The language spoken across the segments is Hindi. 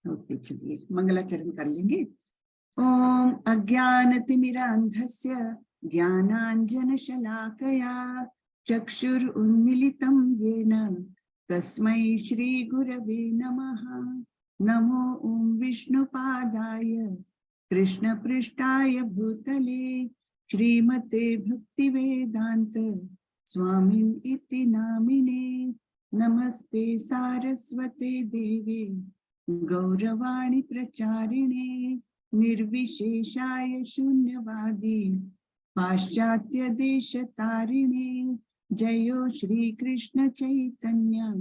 ओके, चलिए मंगलाचरण कर लेंगे। ओम अज्ञानतिमिरान्धस्य ज्ञानाञ्जनशलाकया चक्षुरुन्मीलितं येन तस्मै श्रीगुरवे नमः। नमो ओम विष्णुपादाय कृष्णपृष्ठाय भूतले श्रीमते भक्तिवेदांत स्वामिन् इति नामिने। नमस्ते सारस्वते देवे गौरवाणी प्रचारिणे निर्विशेषाय शून्यवादी पाश्चात्य देश तारिणे। जयो श्री कृष्ण चैतन्य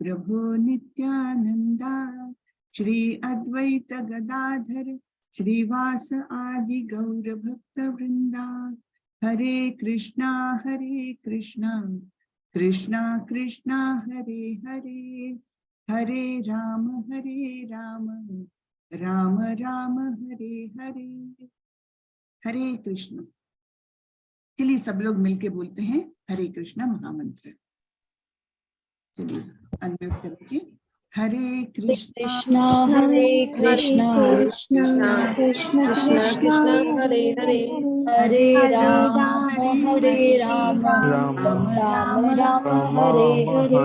प्रभो नित्यानंदा श्री अद्वैत गदाधर श्रीवास आदि गौर भक्त वृंदा। हरे कृष्णा कृष्णा कृष्णा हरे हरे, हरे राम राम राम हरे हरे। हरे कृष्ण। चलिए सब लोग मिलके बोलते हैं हरे कृष्णा महामंत्र। चलिए अनम्यूट कर लीजिए। हरे कृष्णा कृष्णा कृष्णा कृष्णा कृष्णा हरे हरे, हरे राम हरे राम राम राम हरे हरे,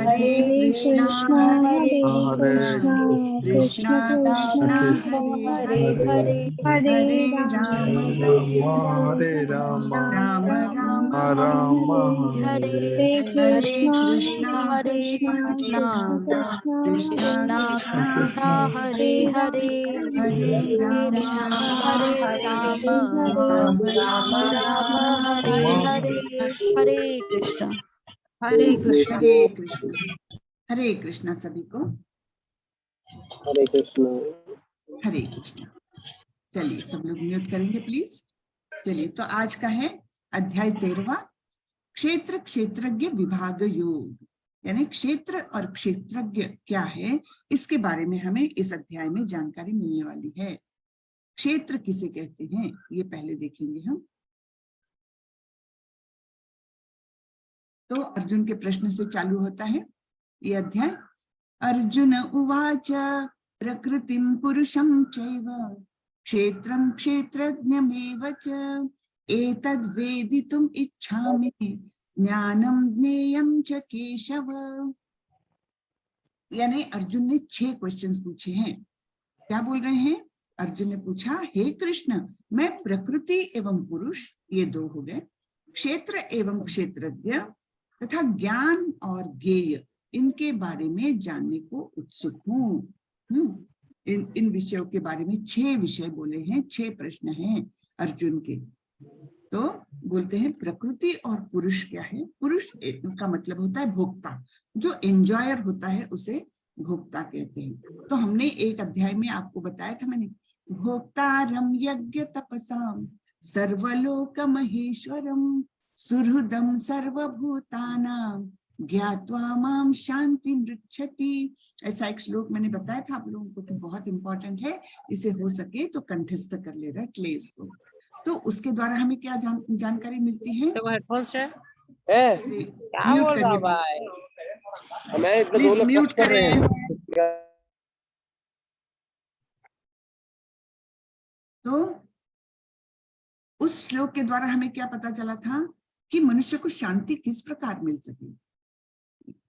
हरे कृष्णा हरे कृष्णा कृष्णा कृष्णा हरे हरे, हरे राम हरे राम राम राम हरे हरे, कृष्णा कृष्णा कृष्णा कृष्णा कृष्णा हरे हरे, हरे राम राम राम हरे हरे, हरे कृष्णा। हरे कृष्ण। हरे कृष्ण। हरे कृष्णा सभी को। हरे कृष्ण। हरे कृष्ण। चलिए सब लोग म्यूट करेंगे प्लीज। चलिए तो आज का है अध्याय 13वां, क्षेत्र क्षेत्रज्ञ विभाग योग, यानी क्षेत्र और क्षेत्रज्ञ क्या है इसके बारे में हमें इस अध्याय में जानकारी मिलने वाली है। क्षेत्र किसे कहते हैं ये पहले देखेंगे हम। तो अर्जुन के प्रश्न से चालू होता है ये अध्याय। अर्जुन उवाच प्रकृतिं पुरुषं चैव क्षेत्रं क्षेत्रज्ञमेव च एतद् वेदितुम् इच्छामि ज्ञानं ज्ञेयं च केशव। यानी अर्जुन ने 6 क्वेश्चंस पूछे हैं। क्या बोल रहे हैं? अर्जुन ने पूछा, हे कृष्ण, मैं प्रकृति एवं पुरुष, ये 2 हो गए, क्षेत्र एवं क्षेत्रज्ञ तथा ज्ञान और ज्ञेय, इनके बारे में जानने को उत्सुक हूँ। इन विषयों के बारे में 6 विषय बोले हैं, 6 प्रश्न हैं अर्जुन के। तो बोलते हैं प्रकृति और पुरुष क्या है। पुरुष का मतलब होता है भोक्ता, जो एंजॉयर होता है उसे भोक्ता कहते हैं। तो हमने एक अध्याय में आपको बताया था मैंने, भोक्तारम यज्ञ तपसाम सर्वलोक महेश्वरम सुहृदम सर्वभूतानां ज्ञात्वा माम शांति मृच्छति। ऐसा एक श्लोक मैंने बताया था आप लोगों को कि बहुत इंपॉर्टेंट है, इसे हो सके तो कंठस्थ कर ले, रट ले इसको। तो उसके द्वारा हमें क्या जानकारी मिलती है। म्यूट करिए प्लीज, म्यूट करें। तो उस श्लोक के द्वारा हमें क्या पता चला था कि मनुष्य को शांति किस प्रकार मिल सके।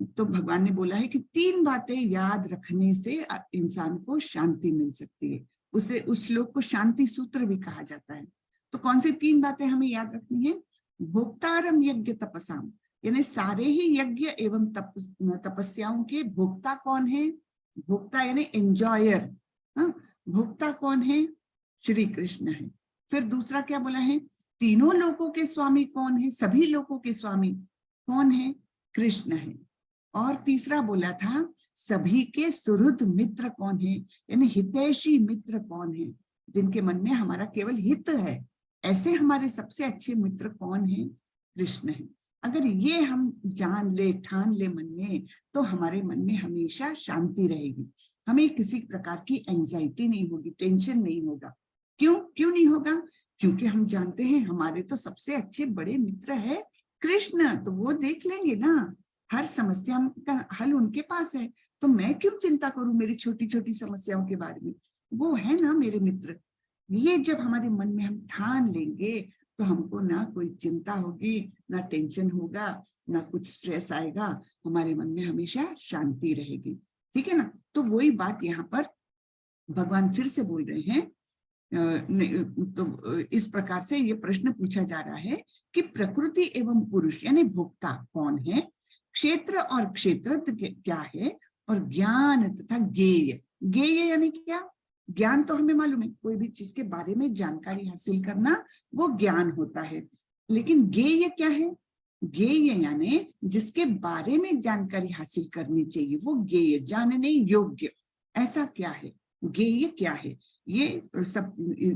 तो भगवान ने बोला है कि 3 बातें याद रखने से इंसान को शांति मिल सकती है। उसे उस श्लोक को शांति सूत्र भी कहा जाता है। तो कौन सी 3 बातें हमें याद रखनी है। भोक्तारम यज्ञ तपसाम, यानी सारे ही यज्ञ एवं तपस्याओं के भोक्ता कौन है। भोक्ता यानी एंजॉयर। भोक्ता कौन है, श्री कृष्ण है। फिर दूसरा क्या बोला है, तीनों लोकों के स्वामी कौन है, सभी लोकों के स्वामी कौन है, कृष्ण है। और तीसरा बोला था सभी के सुहृद मित्र कौन है, यानी हितैषी मित्र कौन है, जिनके मन में हमारा केवल हित है। ऐसे हमारे सबसे अच्छे मित्र कौन है, कृष्ण है। अगर ये हम जान ले, ठान ले मन में, तो हमारे मन में हमेशा शांति रहेगी। हमें किसी प्रकार की एंजाइटी नहीं होगी, टेंशन नहीं होगा। क्यों नहीं होगा? क्योंकि हम जानते हैं हमारे तो सबसे अच्छे बड़े मित्र है कृष्ण, तो वो देख लेंगे ना, हर समस्या का हल उनके पास है, तो मैं क्यों चिंता करूं मेरी छोटी छोटी समस्याओं के बारे में, वो है ना मेरे मित्र। ये जब हमारे मन में हम ठान लेंगे तो हमको ना कोई चिंता होगी, ना टेंशन होगा, ना कुछ स्ट्रेस आएगा, हमारे मन में हमेशा शांति रहेगी। ठीक है ना। तो वही बात यहाँ पर भगवान फिर से बोल रहे हैं। तो इस प्रकार से ये प्रश्न पूछा जा रहा है कि प्रकृति एवं पुरुष यानी भोक्ता कौन है, क्षेत्र और क्षेत्रज्ञ क्या है, और ज्ञान तथा ज्ञेय। ज्ञेय यानी क्या? ज्ञान तो हमें मालूम है, कोई भी चीज के बारे में जानकारी हासिल करना वो ज्ञान होता है। लेकिन ज्ञेय क्या है? ज्ञेय यानी जिसके बारे में जानकारी हासिल करनी चाहिए, वो ज्ञेय, जानने योग्य। ऐसा क्या है? ज्ञेय क्या है? ये सब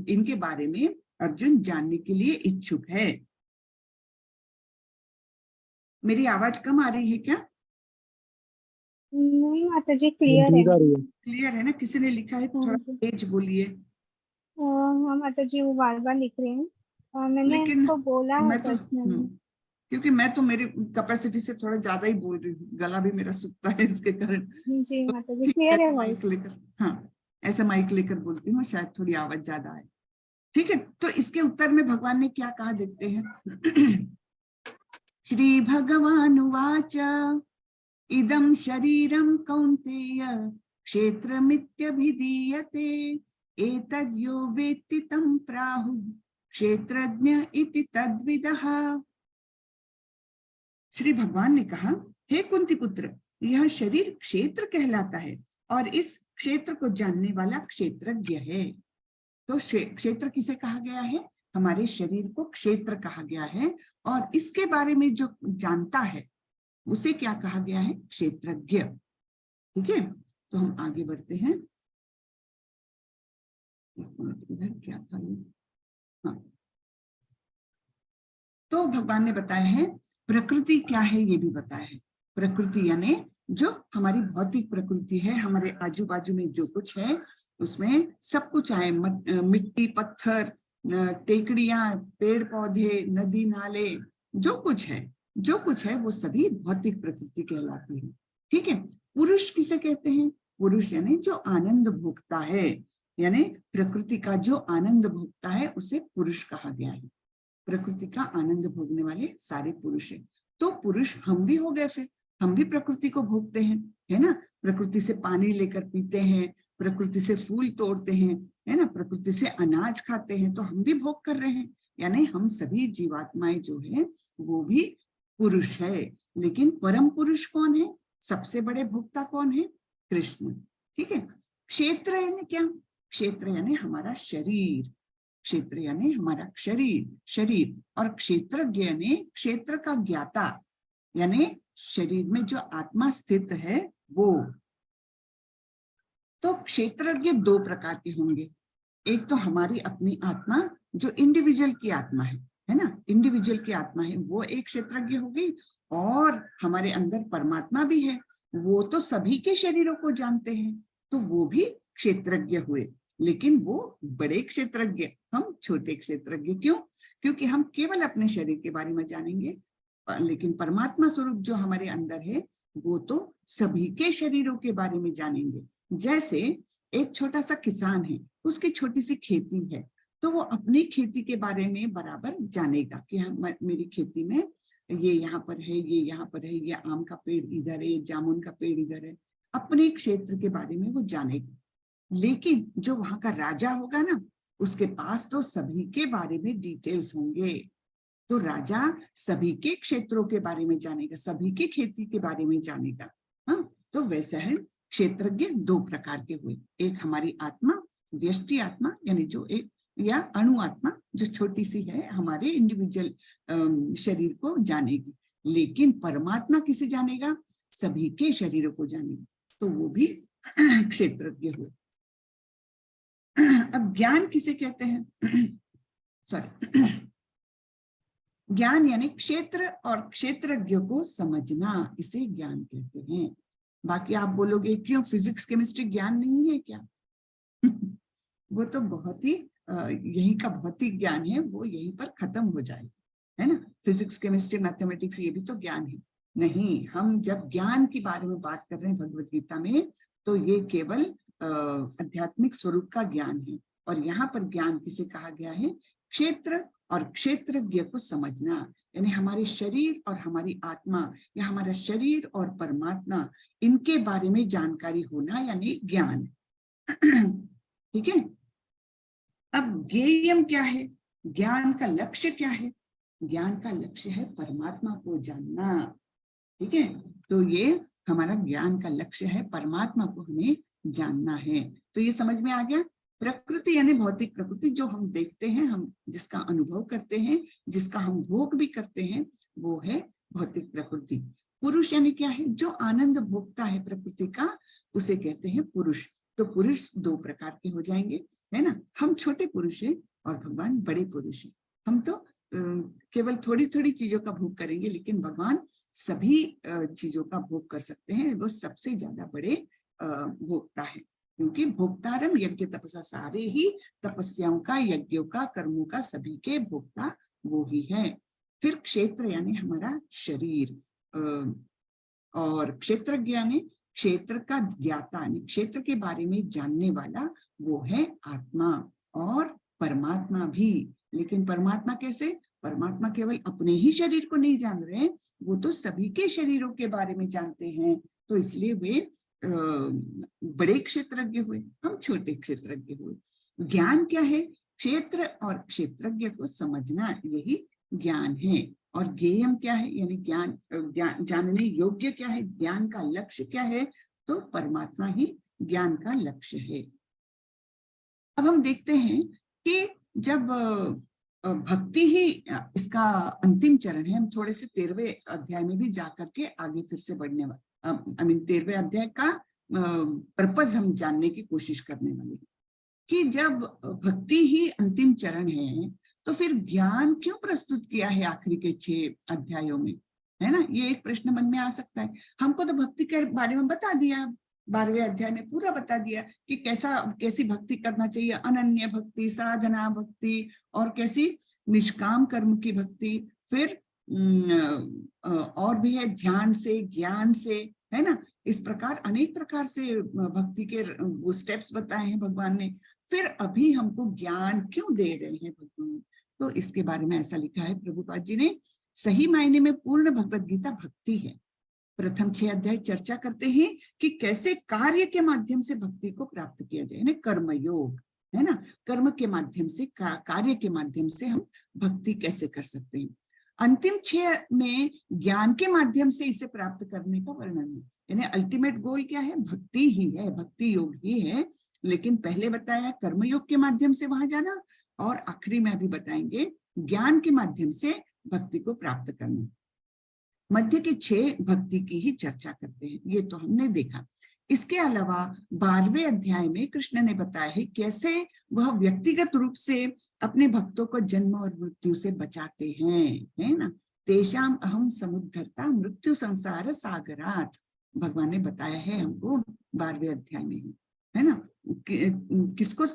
इनके बारे में अर्जुन जानने के लिए इच्छुक है। मेरी आवाज कम आ रही है क्या? नहीं माता जी, क्लियर है। क्लियर है ना? किसी ने लिखा है थोड़ा तेज बोलिए। हाँ माता जी, वो बार बार लिख रहे हैं। मैंने लेकिन उनको बोला है मैं तो पर्सनली। क्योंकि मैं तो मेरी कैपेसिटी से थोड़ा ज्यादा ही बोल रही हूँ, गला भी मेरा सूखता है इसके कारण। जी माता जी, ठीक क्लियर है माइक वॉइस। लेकर, हाँ ऐसा माइक लेकर बोलती हूँ, शायद थोड़ी आवाज ज्यादा आए। ठीक है, तो इसके उत्तर में भगवान ने क्या कहा देखते हैं। श्री भगवान उवाच इदं शरीरं कौन्तेय क्षेत्रमित्यभिधीयते एतद् यो वेत्ति तं प्राहुः क्षेत्रज्ञ इति तद्विदः। श्री भगवान ने कहा, हे कुंती पुत्र, यह शरीर क्षेत्र कहलाता है और इस क्षेत्र को जानने वाला क्षेत्रज्ञ है। तो क्षेत्र किसे कहा गया है? हमारे शरीर को क्षेत्र कहा गया है, और इसके बारे में जो जानता है उसे क्या कहा गया है? क्षेत्रज्ञ। ठीक है, तो हम आगे बढ़ते हैं। इधर क्या था ये? हाँ, तो भगवान ने बताया है प्रकृति क्या है, ये भी बताया है। प्रकृति यानी जो हमारी भौतिक प्रकृति है, हमारे आजू बाजू में जो कुछ है उसमें सब कुछ आए, मिट्टी, पत्थर, टेकड़ियां, पेड़ पौधे, नदी नाले, जो कुछ है वो सभी भौतिक प्रकृति कहलाती है। ठीक है, पुरुष किसे कहते हैं? पुरुष यानी जो आनंद भोगता है, यानी प्रकृति का जो आनंद भोगता है उसे पुरुष कहा गया है। प्रकृति का आनंद भोगने वाले सारे पुरुष हैं। तो पुरुष हम भी हो गए, फिर हम भी प्रकृति को भोगते हैं, है ना। प्रकृति से पानी लेकर पीते हैं, प्रकृति से फूल तोड़ते हैं, है ना, प्रकृति से अनाज खाते हैं, तो हम भी भोग कर रहे हैं। यानी हम सभी जीवात्माएं जो है वो भी पुरुष है। लेकिन परम पुरुष कौन है? सबसे बड़े भोक्ता कौन है? कृष्ण। ठीक है। क्षेत्र यानी क्या? क्षेत्र यानी हमारा शरीर, क्षेत्र यानी हमारा शरीर, और क्षेत्रज्ञ यानी क्षेत्र का ज्ञाता, यानी शरीर में जो आत्मा स्थित है वो। तो क्षेत्रज्ञ दो प्रकार के होंगे। एक तो हमारी अपनी आत्मा जो इंडिविजुअल की आत्मा है ना, इंडिविजुअल की आत्मा है, वो एक क्षेत्रज्ञ हो गई। और हमारे अंदर परमात्मा भी है, वो तो सभी के शरीरों को जानते हैं, तो वो भी क्षेत्रज्ञ हुए। लेकिन वो बड़े क्षेत्रज्ञ, हम छोटे क्षेत्रज्ञ। क्यों? क्योंकि हम केवल अपने शरीर के बारे में जानेंगे, लेकिन परमात्मा स्वरूप जो हमारे अंदर है वो तो सभी के शरीरों के बारे में जानेंगे। जैसे एक छोटा सा किसान है, उसकी छोटी सी खेती है, तो वो अपनी खेती के बारे में बराबर जानेगा कि मेरी खेती में ये यहाँ पर है, ये यहाँ पर है, ये आम का पेड़ इधर है, ये जामुन का पेड़ इधर है। अपने क्षेत्र के बारे में वो जानेगा। लेकिन जो वहां का राजा होगा ना, उसके पास तो सभी के बारे में डिटेल्स होंगे। तो राजा सभी के क्षेत्रों के बारे में जानेगा, सभी की खेती के बारे में जानेगा। हाँ, तो वैसा है क्षेत्रज्ञ दो प्रकार के हुए। एक हमारी आत्मा, व्यष्टि आत्मा, यानी जो एक, या अणु आत्मा जो छोटी सी है, हमारे इंडिविजुअल शरीर को जानेगी। लेकिन परमात्मा किसे जानेगा? सभी के शरीरों को जानेगा, तो वो भी क्षेत्रज्ञ हुए। अब ज्ञान किसे कहते हैं? सॉरी, ज्ञान यानी क्षेत्र और क्षेत्रज्ञ को समझना, इसे ज्ञान कहते हैं। बाकी आप बोलोगे क्यों फिजिक्स केमिस्ट्री ज्ञान नहीं है क्या? वो तो बहुत ही यहीं का भौतिक ज्ञान है, वो यहीं पर खत्म हो जाए, है ना। फिजिक्स केमिस्ट्री मैथमेटिक्स ये भी तो ज्ञान है, नहीं, हम जब ज्ञान के बारे में बात कर रहे हैं भगवत गीता में, तो ये केवल आध्यात्मिक स्वरूप का ज्ञान है। और यहाँ पर ज्ञान किसे कहा गया है? क्षेत्र और क्षेत्रज्ञ को समझना, यानी हमारे शरीर और हमारी आत्मा, या हमारा शरीर और परमात्मा, इनके बारे में जानकारी होना, यानी ज्ञान। ठीक है। अब ज्ञेयम क्या है? ज्ञान का लक्ष्य क्या है? ज्ञान का लक्ष्य है परमात्मा को जानना। ठीक है, तो ये हमारा ज्ञान का लक्ष्य है, परमात्मा को हमें जानना है। तो ये समझ में आ गया। प्रकृति यानी भौतिक प्रकृति, जो हम देखते हैं, हम जिसका अनुभव करते हैं, जिसका हम भोग भी करते हैं, वो है भौतिक प्रकृति। पुरुष यानी क्या है? जो आनंद भोगता है प्रकृति का, उसे कहते हैं पुरुष। तो पुरुष दो प्रकार के हो जाएंगे, है ना। हम छोटे पुरुष हैं और भगवान बड़े पुरुष हैं। हम तो केवल थोड़ी थोड़ी चीजों का भोग करेंगे, लेकिन भगवान सभी चीजों का भोग कर सकते हैं। वो सबसे ज्यादा बड़े भोक्ता है, क्योंकि भोक्तारम यज्ञ तपस्या, सारे ही तपस्याओं का, यज्ञों का, कर्मों का, सभी के भोक्ता वो ही है। फिर क्षेत्र यानी हमारा शरीर, और क्षेत्रज्ञ यानी क्षेत्र का ज्ञाता, यानी क्षेत्र के बारे में जानने वाला, वो है आत्मा। और परमात्मा भी, लेकिन परमात्मा कैसे? परमात्मा केवल अपने ही शरीर को नहीं जान रहे, वो तो सभी के शरीरों के बारे में जानते हैं। तो इसलिए वे बड़े क्षेत्रज्ञ हुए, हम छोटे क्षेत्रज्ञ हुए। ज्ञान क्या है? क्षेत्र और क्षेत्रज्ञ को समझना, यही ज्ञान है। और ज्ञेयम क्या है? यानी ज्ञान जानने योग्य क्या है? ज्ञान का लक्ष्य क्या है? तो परमात्मा ही ज्ञान का लक्ष्य है। अब हम देखते हैं कि जब भक्ति ही इसका अंतिम चरण है, हम थोड़े से 13वें अध्याय में भी जाकर के आगे फिर से बढ़ने वाले, 13वें अध्याय का पर्पस हम जानने की कोशिश करने वाले हैं कि जब भक्ति ही अंतिम चरण है, तो फिर ज्ञान क्यों प्रस्तुत किया है आखिरी के 6 अध्यायों में, है ना। ये एक प्रश्न मन में आ सकता है। हमको तो भक्ति के बारे में बता दिया, 12वें अध्याय में पूरा बता दिया कि कैसी भक्ति करना चाहिए, अनन्य भक्ति, साधना भक्ति, और कैसी निष्काम कर्म की भक्ति। फिर और भी है ध्यान से, ज्ञान से, है ना। इस प्रकार अनेक प्रकार से भक्ति के वो स्टेप्स बताए हैं भगवान ने। फिर अभी हमको ज्ञान क्यों दे रहे हैं भगवान? तो इसके बारे में ऐसा लिखा है प्रभुपाद जी ने, सही मायने में पूर्ण भगवत गीता भक्ति है। प्रथम 6 अध्याय चर्चा करते हैं कि कैसे कार्य के माध्यम से भक्ति को प्राप्त किया जाए, ना कर्मयोग, है ना। कर्म के माध्यम से, कार्य के माध्यम से हम भक्ति कैसे कर सकते हैं। अंतिम 6 में ज्ञान के माध्यम से इसे प्राप्त करने का वर्णन है, यानी अल्टीमेट गोल क्या है? भक्ति ही है, भक्ति योग ही है। लेकिन पहले बताया कर्मयोग के माध्यम से वहां जाना, और आखिरी में अभी बताएंगे ज्ञान के माध्यम से भक्ति को प्राप्त करना। मध्य के 6 भक्ति की ही चर्चा करते हैं, ये तो हमने देखा। इसके अलावा 12वें अध्याय में कृष्ण ने बताया है कैसे वह व्यक्तिगत रूप से अपने भक्तों को जन्म और मृत्यु से बचाते हैं, है ना। तेषाम अहम समुद्धरता मृत्यु संसार सागरात, भगवान ने बताया है हमको 12वें अध्याय में, है ना। किसको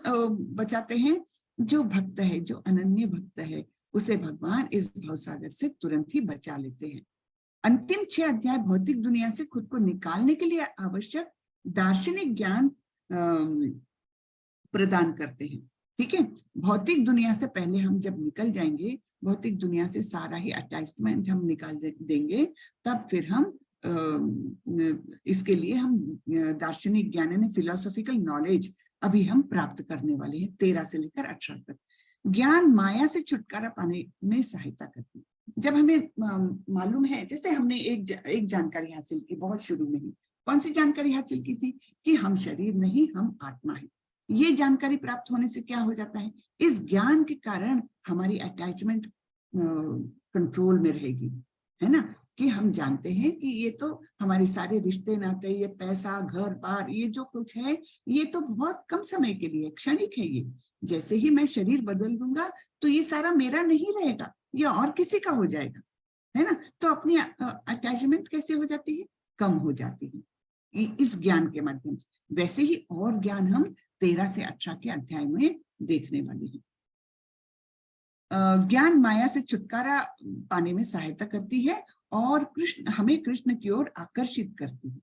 बचाते हैं? जो भक्त है, जो अनन्य भक्त है, उसे भगवान इस भवसागर से तुरंत ही बचा लेते हैं। अंतिम 6 अध्याय भौतिक दुनिया से खुद को निकालने के लिए आवश्यक दार्शनिक ज्ञान प्रदान करते हैं। ठीक है, भौतिक दुनिया से पहले हम जब निकल जाएंगे, भौतिक दुनिया से सारा ही अटैचमेंट हम निकाल देंगे, तब फिर हम इसके लिए हम दार्शनिक ज्ञान यानी फिलोसॉफिकल नॉलेज अभी हम प्राप्त करने वाले हैं 13 से लेकर 18 तक। ज्ञान माया से छुटकारा पाने में सहायता करती है। जब हमें मालूम है, जैसे हमने एक जानकारी हासिल की बहुत शुरू में ही, कौन सी जानकारी हासिल की थी? कि हम शरीर नहीं, हम आत्मा है। ये जानकारी प्राप्त होने से क्या हो जाता है? इस ज्ञान के कारण हमारी अटैचमेंट कंट्रोल में रहेगी, है ना। कि हम जानते हैं कि ये तो हमारे सारे रिश्ते नाते, ये पैसा, घर बार, ये जो कुछ है, ये तो बहुत कम समय के लिए, क्षणिक है। ये जैसे ही मैं शरीर बदल दूंगा तो ये सारा मेरा नहीं रहेगा, ये और किसी का हो जाएगा, है ना। तो अपनी अटैचमेंट कैसे हो जाती है? कम हो जाती है इस ज्ञान के माध्यम से। वैसे ही और ज्ञान हम 13 से 18 के अध्याय में देखने वाले हैं। ज्ञान माया से छुटकारा पाने में सहायता करती है और कृष्ण हमें कृष्ण की ओर आकर्षित करती है।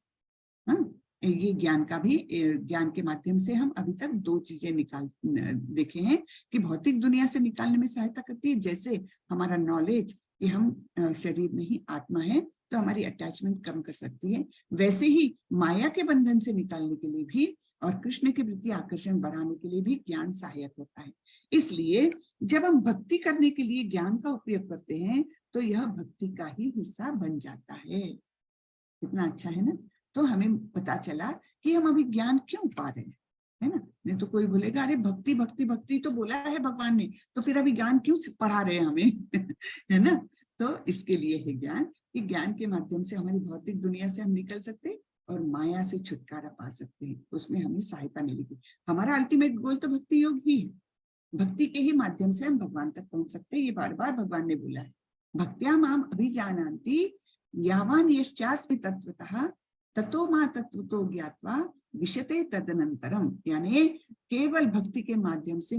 हाँ, ये ज्ञान का भी, ज्ञान के माध्यम से हम अभी तक दो चीजें देखे हैं कि भौतिक दुनिया से निकालने में सहायता करती है, जैसे हमारा नॉलेज कि हम शरीर नहीं आत्मा है, तो हमारी अटैचमेंट कम कर सकती है। वैसे ही माया के बंधन से निकालने के लिए भी और कृष्ण के प्रति आकर्षण बढ़ाने के लिए भी ज्ञान सहायक होता है। इसलिए जब हम भक्ति करने के लिए ज्ञान का उपयोग करते हैं तो यह भक्ति का ही हिस्सा बन जाता है। कितना अच्छा है ना। तो हमें पता चला कि हम अभी ज्ञान क्यों पा रहे हैं, है ना। नहीं तो कोई बोलेगा अरे भक्ति भक्ति भक्ति तो बोला है भगवान ने, तो फिर अभी ज्ञान क्यों पढ़ा रहे हैं हमें है ना। तो इसके लिए है ज्ञान, कि ज्ञान के माध्यम से हमारी भौतिक दुनिया से हम निकल सकते और माया से छुटकारा पा सकते हैं, उसमें हमें सहायता मिलेगी। हमारा अल्टीमेट गोल तो भक्ति योग ही है, भक्ति के ही माध्यम से हम भगवान तक पहुंच सकते हैं। ये बार बार भगवान ने बोला है, भक्त्या माम अभिजानान्ति यावान यश्चास्मि तत्वतः ततो मां तत्वतो ज्ञात्वा विशते तदनंतरम। यानी केवल भक्ति के माध्यम से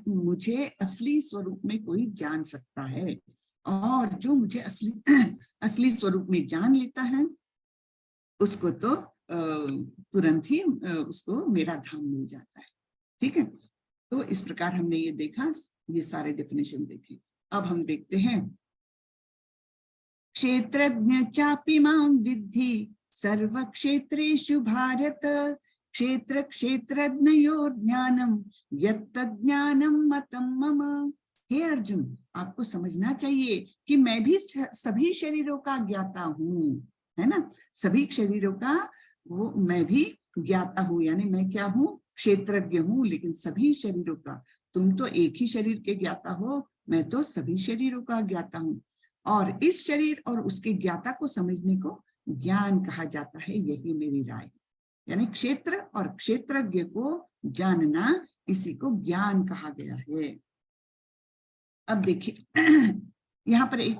मुझे असली स्वरूप में कोई जान सकता है, और जो मुझे असली स्वरूप में जान लेता है उसको तो तुरंत ही उसको मेरा धाम मिल जाता है। ठीक है, तो इस प्रकार हमने ये देखा, ये सारे डेफिनेशन देखे। अब हम देखते हैं क्षेत्रज्ञ चापि मां विद्धि सर्व क्षेत्रेषु भारत क्षेत्र क्षेत्रज्ञयोर ज्ञानम यत्तज्ञानम मतम मम। हे अर्जुन, आपको समझना चाहिए कि मैं भी सभी शरीरों का ज्ञाता हूँ, है ना। सभी शरीरों का वो मैं भी ज्ञाता हूँ, यानी मैं क्या हूँ, क्षेत्रज्ञ हूँ, लेकिन सभी शरीरों का। तुम तो एक ही शरीर के ज्ञाता हो, मैं तो सभी शरीरों का ज्ञाता हूँ। और इस शरीर और उसके ज्ञाता को समझने को ज्ञान कहा जाता है, यही मेरी राय। यानी क्षेत्र और क्षेत्रज्ञ को जानना, इसी को ज्ञान कहा गया है। अब देखिए यहाँ पर एक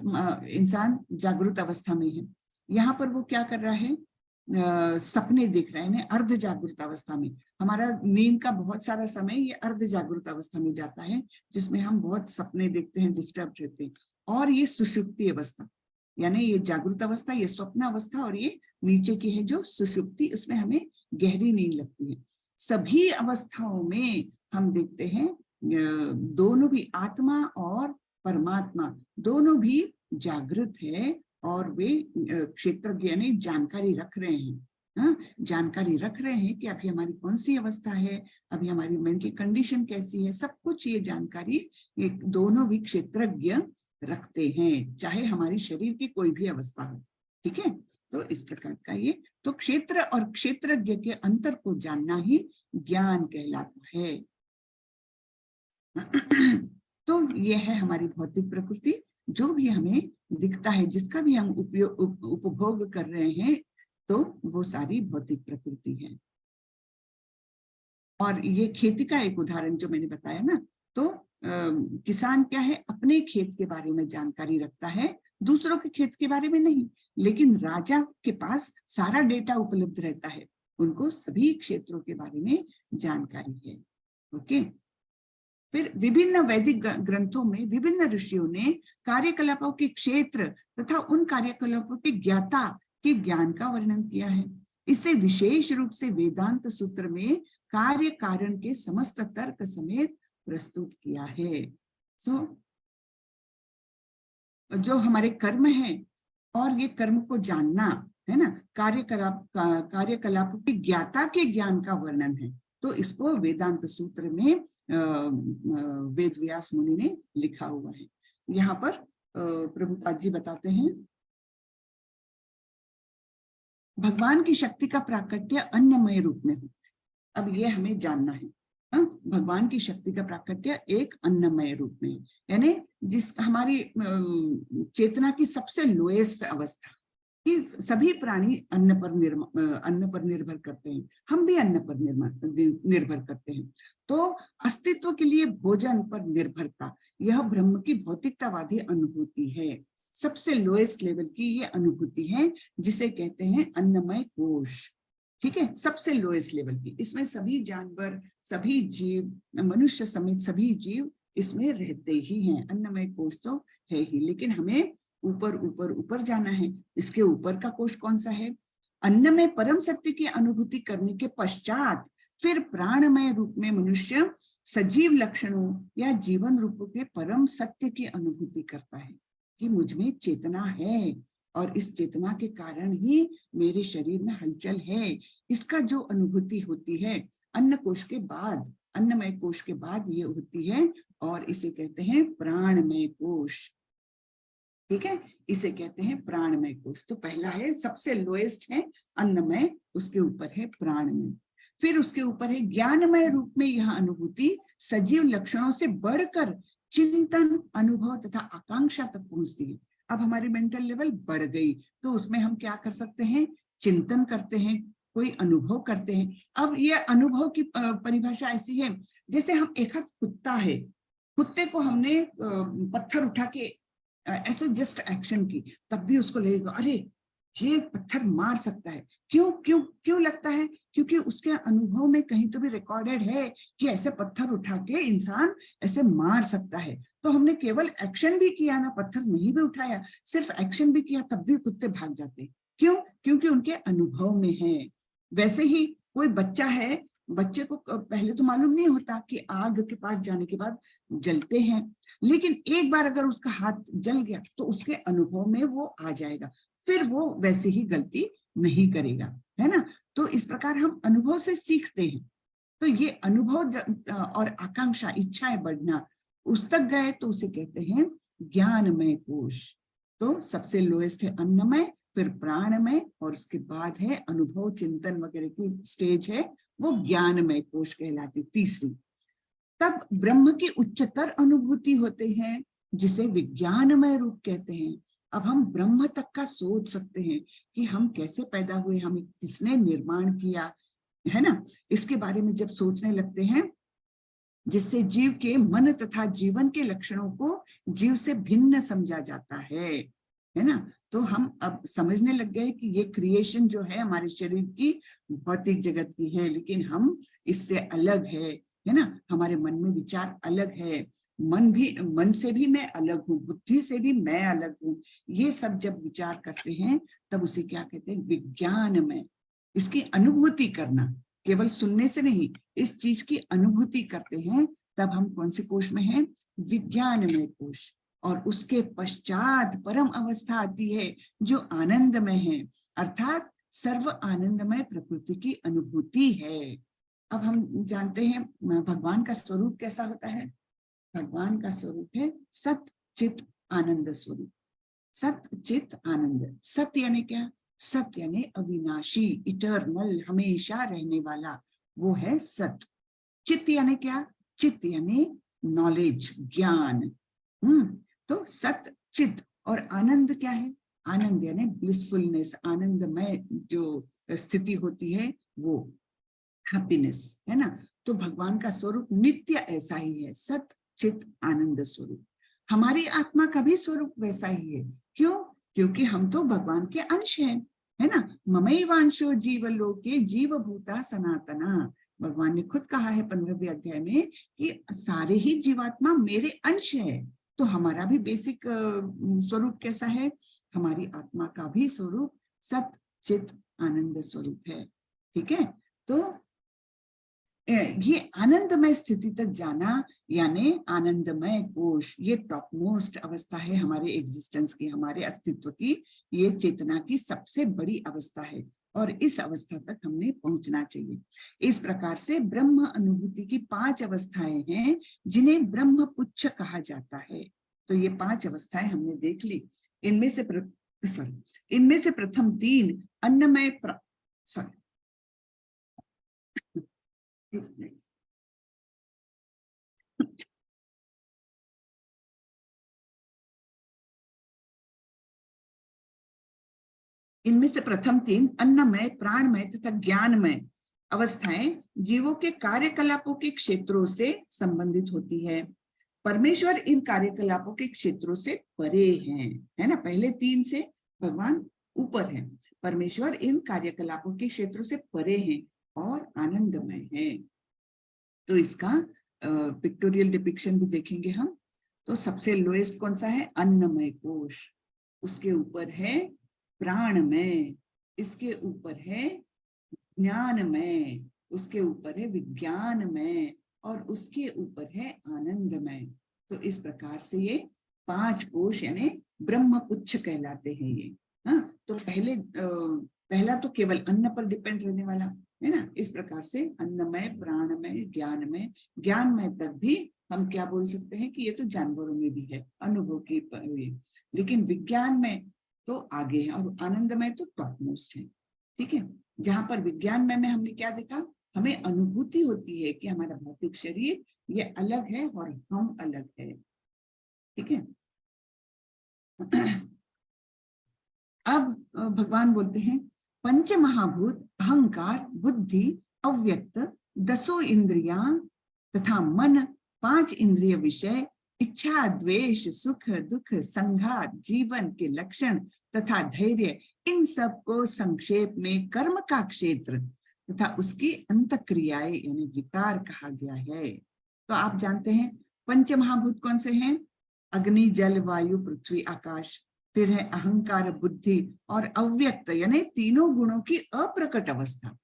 इंसान जागृत अवस्था में है, यहाँ पर वो क्या कर रहा है, सपने देख रहा है ना, अर्ध जागृत अवस्था में। हमारा नींद का बहुत सारा समय ये अर्ध जागृत अवस्था में जाता है, जिसमें हम बहुत सपने देखते हैं, डिस्टर्ब रहते हैं। और ये सुषुप्ति अवस्था, यानी ये जागृत अवस्था, ये स्वप्न अवस्था, और ये नीचे की है जो सुषुप्ति, उसमें हमें गहरी नींद लगती है। सभी अवस्थाओं में हम देखते हैं दोनों भी, आत्मा और परमात्मा दोनों भी जागृत है, और वे क्षेत्रज्ञ यानी जानकारी रख रहे हैं। हाँ, जानकारी रख रहे हैं कि अभी हमारी कौन सी अवस्था है, अभी हमारी मेंटल कंडीशन कैसी है, सब कुछ ये जानकारी दोनों भी क्षेत्रज्ञ रखते हैं, चाहे हमारी शरीर की कोई भी अवस्था हो। ठीक है, तो इस प्रकार का ये, तो क्षेत्र और क्षेत्रज्ञ के अंतर को जानना ही ज्ञान कहलाता है। तो ये है हमारी भौतिक प्रकृति, जो भी हमें दिखता है, जिसका भी हम उपभोग कर रहे हैं, तो वो सारी भौतिक प्रकृति है। और ये खेती का एक उदाहरण जो मैंने बताया ना, तो किसान क्या है, अपने खेत के बारे में जानकारी रखता है, दूसरों के खेत के बारे में नहीं। लेकिन राजा के पास सारा डेटा उपलब्ध रहता है, उनको सभी क्षेत्रों के बारे में जानकारी है। ओके, फिर विभिन्न वैदिक ग्रंथों में विभिन्न ऋषियों ने कार्यकलापों के क्षेत्र तथा उन कार्यकलापों के ज्ञाता के ज्ञान का वर्णन किया है। इसे विशेष रूप से वेदांत सूत्र में कार्य कारण के समस्त तर्क समेत प्रस्तुत किया है। जो हमारे कर्म हैं और ये कर्म को जानना है ना, कार्यकलापों के ज्ञाता के ज्ञान का वर्णन है। तो इसको वेदांत सूत्र में वेद व्यास मुनि ने लिखा हुआ है। यहाँ पर प्रभुपाद जी बताते हैं, भगवान की शक्ति का प्राकट्य अन्नमय रूप में होता है। अब ये हमें जानना है, भगवान की शक्ति का प्राकट्य एक अन्नमय रूप में, यानी जिस हमारी चेतना की सबसे लोएस्ट अवस्था, कि सभी प्राणी अन्न पर निर्भर करते हैं, हम भी अन्न पर निर्भर करते हैं। तो अस्तित्व के लिए भोजन पर निर्भरता, यह ब्रह्म की भौतिकतावादी अनुभूति है। सबसे लोएस्ट लेवल की ये अनुभूति है, जिसे कहते हैं अन्नमय कोश। ठीक है, सबसे लोएस्ट लेवल की, इसमें सभी जानवर, सभी जीव, मनुष्य समेत सभी जीव इसमें रहते ही हैं। अन्नमय कोश तो है ही, लेकिन हमें ऊपर ऊपर ऊपर जाना है। इसके ऊपर का कोश कौन सा है? अन्न में परम सत्य की अनुभूति करने के पश्चात फिर प्राणमय रूप में मनुष्य सजीव लक्षणों या जीवन रूपों के परम सत्य की अनुभूति करता है कि मुझ में चेतना है और इस चेतना के कारण ही मेरे शरीर में हलचल है। इसका जो अनुभूति होती है अन्न कोश के बाद, अन्नमय कोश के बाद ये होती है और इसे कहते हैं प्राणमय कोश। ठीक है, इसे कहते हैं प्राणमय कोश। तो पहला है, सबसे लोएस्ट है अन्नमय, उसके ऊपर है प्राणमय, फिर उसके ऊपर है ज्ञानमय रूप में यह अनुभूति सजीव लक्षणों से बढ़कर चिंतन, अनुभव तथा आकांक्षा तक पहुंचती है। अब हमारी मेंटल लेवल बढ़ गई तो उसमें हम क्या कर सकते हैं? चिंतन करते हैं, कोई अनुभव करते हैं। अब ये अनुभव की परिभाषा ऐसी है, जैसे हम एक कुत्ता है, कुत्ते को हमने पत्थर उठा के ऐसे जस्ट एक्शन की, तब भी उसको लगेगा अरे ये पत्थर मार सकता है। क्यों क्यों क्यों लगता है? क्योंकि उसके अनुभव में कहीं तो भी रिकॉर्डेड है कि ऐसे पत्थर उठा के इंसान ऐसे मार सकता है। तो हमने केवल एक्शन भी किया ना, पत्थर नहीं भी उठाया, सिर्फ एक्शन भी किया, तब भी कुत्ते भाग जाते। क्यों? क्योंकि उनके अनुभव में है। वैसे ही कोई बच्चा है, बच्चे को पहले तो मालूम नहीं होता कि आग के पास जाने के बाद जलते हैं, लेकिन एक बार अगर उसका हाथ जल गया तो उसके अनुभव में वो आ जाएगा, फिर वो वैसे ही गलती नहीं करेगा, है ना। तो इस प्रकार हम अनुभव से सीखते हैं। तो ये अनुभव और आकांक्षा, इच्छाएं बढ़ना, उस तक गए तो उसे कहते हैं ज्ञानमय कोश। तो सबसे लोएस्ट है अन्नमय, फिर प्राणमय और उसके बाद है अनुभव, चिंतन वगैरह की स्टेज है, वो ज्ञानमय कोश कहलाती तीसरी। तब ब्रह्म की उच्चतर अनुभूति होते हैं जिसे विज्ञानमय रूप कहते हैं। अब हम ब्रह्म तक का सोच सकते हैं कि हम कैसे पैदा हुए, हमें किसने निर्माण किया, है ना। इसके बारे में जब सोचने लगते हैं, जिससे जीव के मन तथा जीवन के लक्षणों को जीव से भिन्न समझा जाता है ना। तो हम अब समझने लग गए कि ये क्रिएशन जो है हमारे शरीर की भौतिक जगत की है, लेकिन हम इससे अलग है ना। हमारे मन में विचार अलग है, मन से भी मैं अलग हूँ, बुद्धि से भी मैं अलग हूँ। ये सब जब विचार करते हैं तब उसे क्या कहते हैं? विज्ञानमय। इसकी अनुभूति करना, केवल सुनने से नहीं, इस चीज की अनुभूति करते हैं, तब हम कौन से कोश में हैं? विज्ञानमय कोश। और उसके पश्चात परम अवस्था आती है जो आनंदमय है, अर्थात सर्व आनंदमय प्रकृति की अनुभूति है। अब हम जानते हैं भगवान का स्वरूप कैसा होता है। भगवान का स्वरूप है सत चित आनंद स्वरूप। सत चित आनंद। सत यानी क्या? सत यानी अविनाशी, इटर्नल, हमेशा रहने वाला, वो है सत। चित यानी क्या? चित यानी नॉलेज, ज्ञान। तो सत चित। और आनंद क्या है? आनंद यानी ब्लिसफुलनेस, आनंदमय जो स्थिति होती है वो हैप्पीनेस, है ना। तो भगवान का स्वरूप नित्य ऐसा ही है, सत चित आनंद स्वरूप। हमारी आत्मा का भी स्वरूप वैसा ही है। क्यों? क्योंकि हम तो भगवान के अंश हैं, है ना। ममैवांशो जीवलोके जीवभूता सनातना। भगवान ने खुद कहा है 15वें अध्याय में कि सारे ही जीवात्मा मेरे अंश है। तो हमारा भी बेसिक स्वरूप कैसा है? हमारी आत्मा का भी स्वरूप सत चित आनंद स्वरूप है। ठीक है। तो ये आनंदमय स्थिति तक जाना यानी आनंदमय कोश, ये टॉप मोस्ट अवस्था है हमारे एग्जिस्टेंस की, हमारे अस्तित्व की। ये चेतना की सबसे बड़ी अवस्था है और इस अवस्था तक हमने पहुंचना चाहिए। इस प्रकार से ब्रह्म अनुभूति की 5 अवस्थाएं हैं जिन्हें ब्रह्म पुच्छ कहा जाता है। तो ये 5 अवस्थाएं हमने देख ली। इनमें से प्रथम 3 अन्नमय इनमें से प्रथम 3 अन्नमय, प्राणमय तथा ज्ञानमय अवस्थाएं जीवों के कार्यकलापों के क्षेत्रों से संबंधित होती है। परमेश्वर इन कार्यकलापों के क्षेत्रों से परे हैं, है ना। पहले 3 से भगवान ऊपर है, परमेश्वर इन कार्यकलापों के क्षेत्रों से परे हैं और आनंदमय है। तो इसका पिक्टोरियल डिपिक्शन भी देखेंगे हम। तो सबसे लोएस्ट कौन सा है? अन्नमय कोश। उसके ऊपर है प्राणमय, इसके ऊपर है ज्ञानमय, उसके ऊपर है विज्ञानमय, और उसके ऊपर है आनंदमय। तो इस प्रकार से ये 5 कोश यानी ब्रह्मपुच्छ कहलाते हैं ये। हाँ, तो पहला तो केवल अन्न पर डिपेंड रहने वाला है ना। इस प्रकार से अन्नमय, प्राणमय, ज्ञानमय, ज्ञानमय तक भी हम क्या बोल सकते हैं कि ये तो जानवरों में भी है, अनुभव की, लेकिन विज्ञान में तो आगे है, और आनंदमय तो टॉप मोस्ट है। ठीक है, जहां पर विज्ञान में हमने क्या देखा, हमें अनुभूति होती है कि हमारा भौतिक शरीर ये अलग है और हम अलग है। ठीक है, अब भगवान बोलते हैं पंच महाभूत अहंकार, बुद्धि, अव्यक्त, 10 इंद्रियां तथा मन, 5 इंद्रिय विषय, इच्छा, द्वेष, सुख, दुख, संघात, जीवन के लक्षण तथा धैर्य, इन सब को संक्षेप में कर्म का क्षेत्र तथा उसकी अंतक्रियाएं यानी विकार कहा गया है। तो आप जानते हैं पंच महाभूत कौन से हैं? अग्नि, जल, वायु, पृथ्वी, आकाश। फिर है अहंकार, बुद्धि और अव्यक्त यानी तीनों गुणों की अप्रकट अवस्था।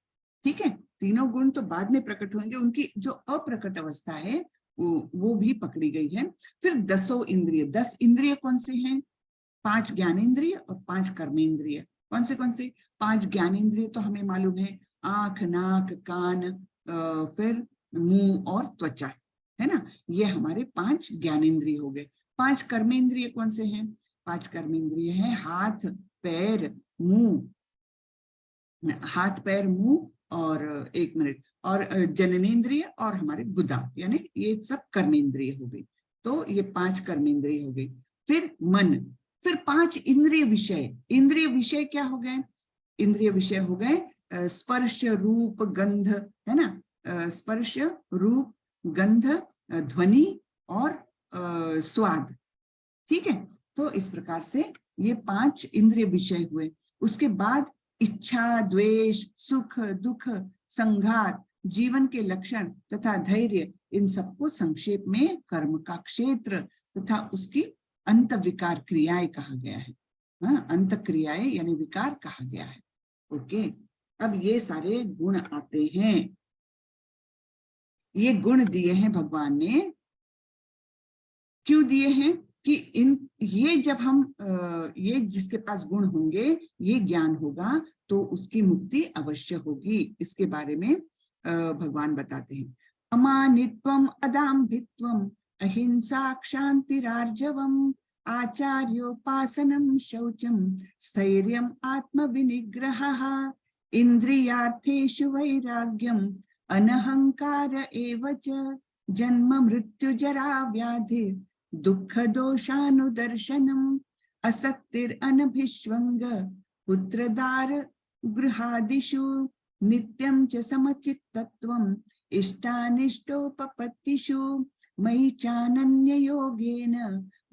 ठीक है, तीनों गुण तो बाद में प्रकट होंगे, उनकी जो अप्रकट अवस्था है वो भी पकड़ी गई है। फिर 10 इंद्रिय, 10 इंद्रिय कौन से हैं? 5 ज्ञानेंद्रिय और 5 कर्मेंद्रिय। कौन से? 5 ज्ञानेंद्रिय तो हमें मालूम है, आंख, नाक, कान, फिर मुंह और त्वचा, है ना। ये हमारे 5 ज्ञानेंद्रिय हो गए। 5 कर्मेंद्रिय कौन से हैं? 5 कर्मेंद्रिय है हाथ, पैर, मुंह, हाथ, पैर, मुंह और एक मिनट और जननेन्द्रिय और हमारे गुदा, यानी ये सब कर्मेंद्रिय हो गई। तो ये 5 कर्मेंद्रिय हो गई। फिर मन, फिर 5 इंद्रिय विषय। इंद्रिय विषय क्या हो गए? इंद्रिय विषय हो गए स्पर्श, रूप, गंध, है ना। स्पर्श, रूप, गंध, ध्वनि और स्वाद। ठीक है, तो इस प्रकार से ये 5 इंद्रिय विषय हुए। उसके बाद इच्छा, द्वेष, सुख, दुख, संघात, जीवन के लक्षण तथा धैर्य, इन सबको संक्षेप में कर्म का क्षेत्र तथा उसकी अंत विकार क्रियाएं कहा गया है। हाँ, अंत क्रियाएं यानी विकार कहा गया है। ओके, अब ये सारे गुण आते हैं। ये गुण दिए हैं भगवान ने, क्यों दिए हैं कि ये जब हम ये जिसके पास गुण होंगे, ये ज्ञान होगा तो उसकी मुक्ति अवश्य होगी। इसके बारे में भगवान बताते हैं। अमानित्वम, अदाम्भित्वम, अहिंसा, क्षान्तिरार्जवम, आचार्योपासनम, शौचम, स्थैर्यम, आत्मविनिग्रहः, इंद्रियार्थेषु वैराग्यम, अनहंकार एव च, जन्म मृत्यु जरा व्याधि, दुख दोषानुदर्शनम, असक्तिर अनभिष्वंग, पुत्रदार गृहादिषु, नित्यं च समचित्तत्वम्, इष्टानिष्टोपपत्तिषु, मयि चानन्य योगेन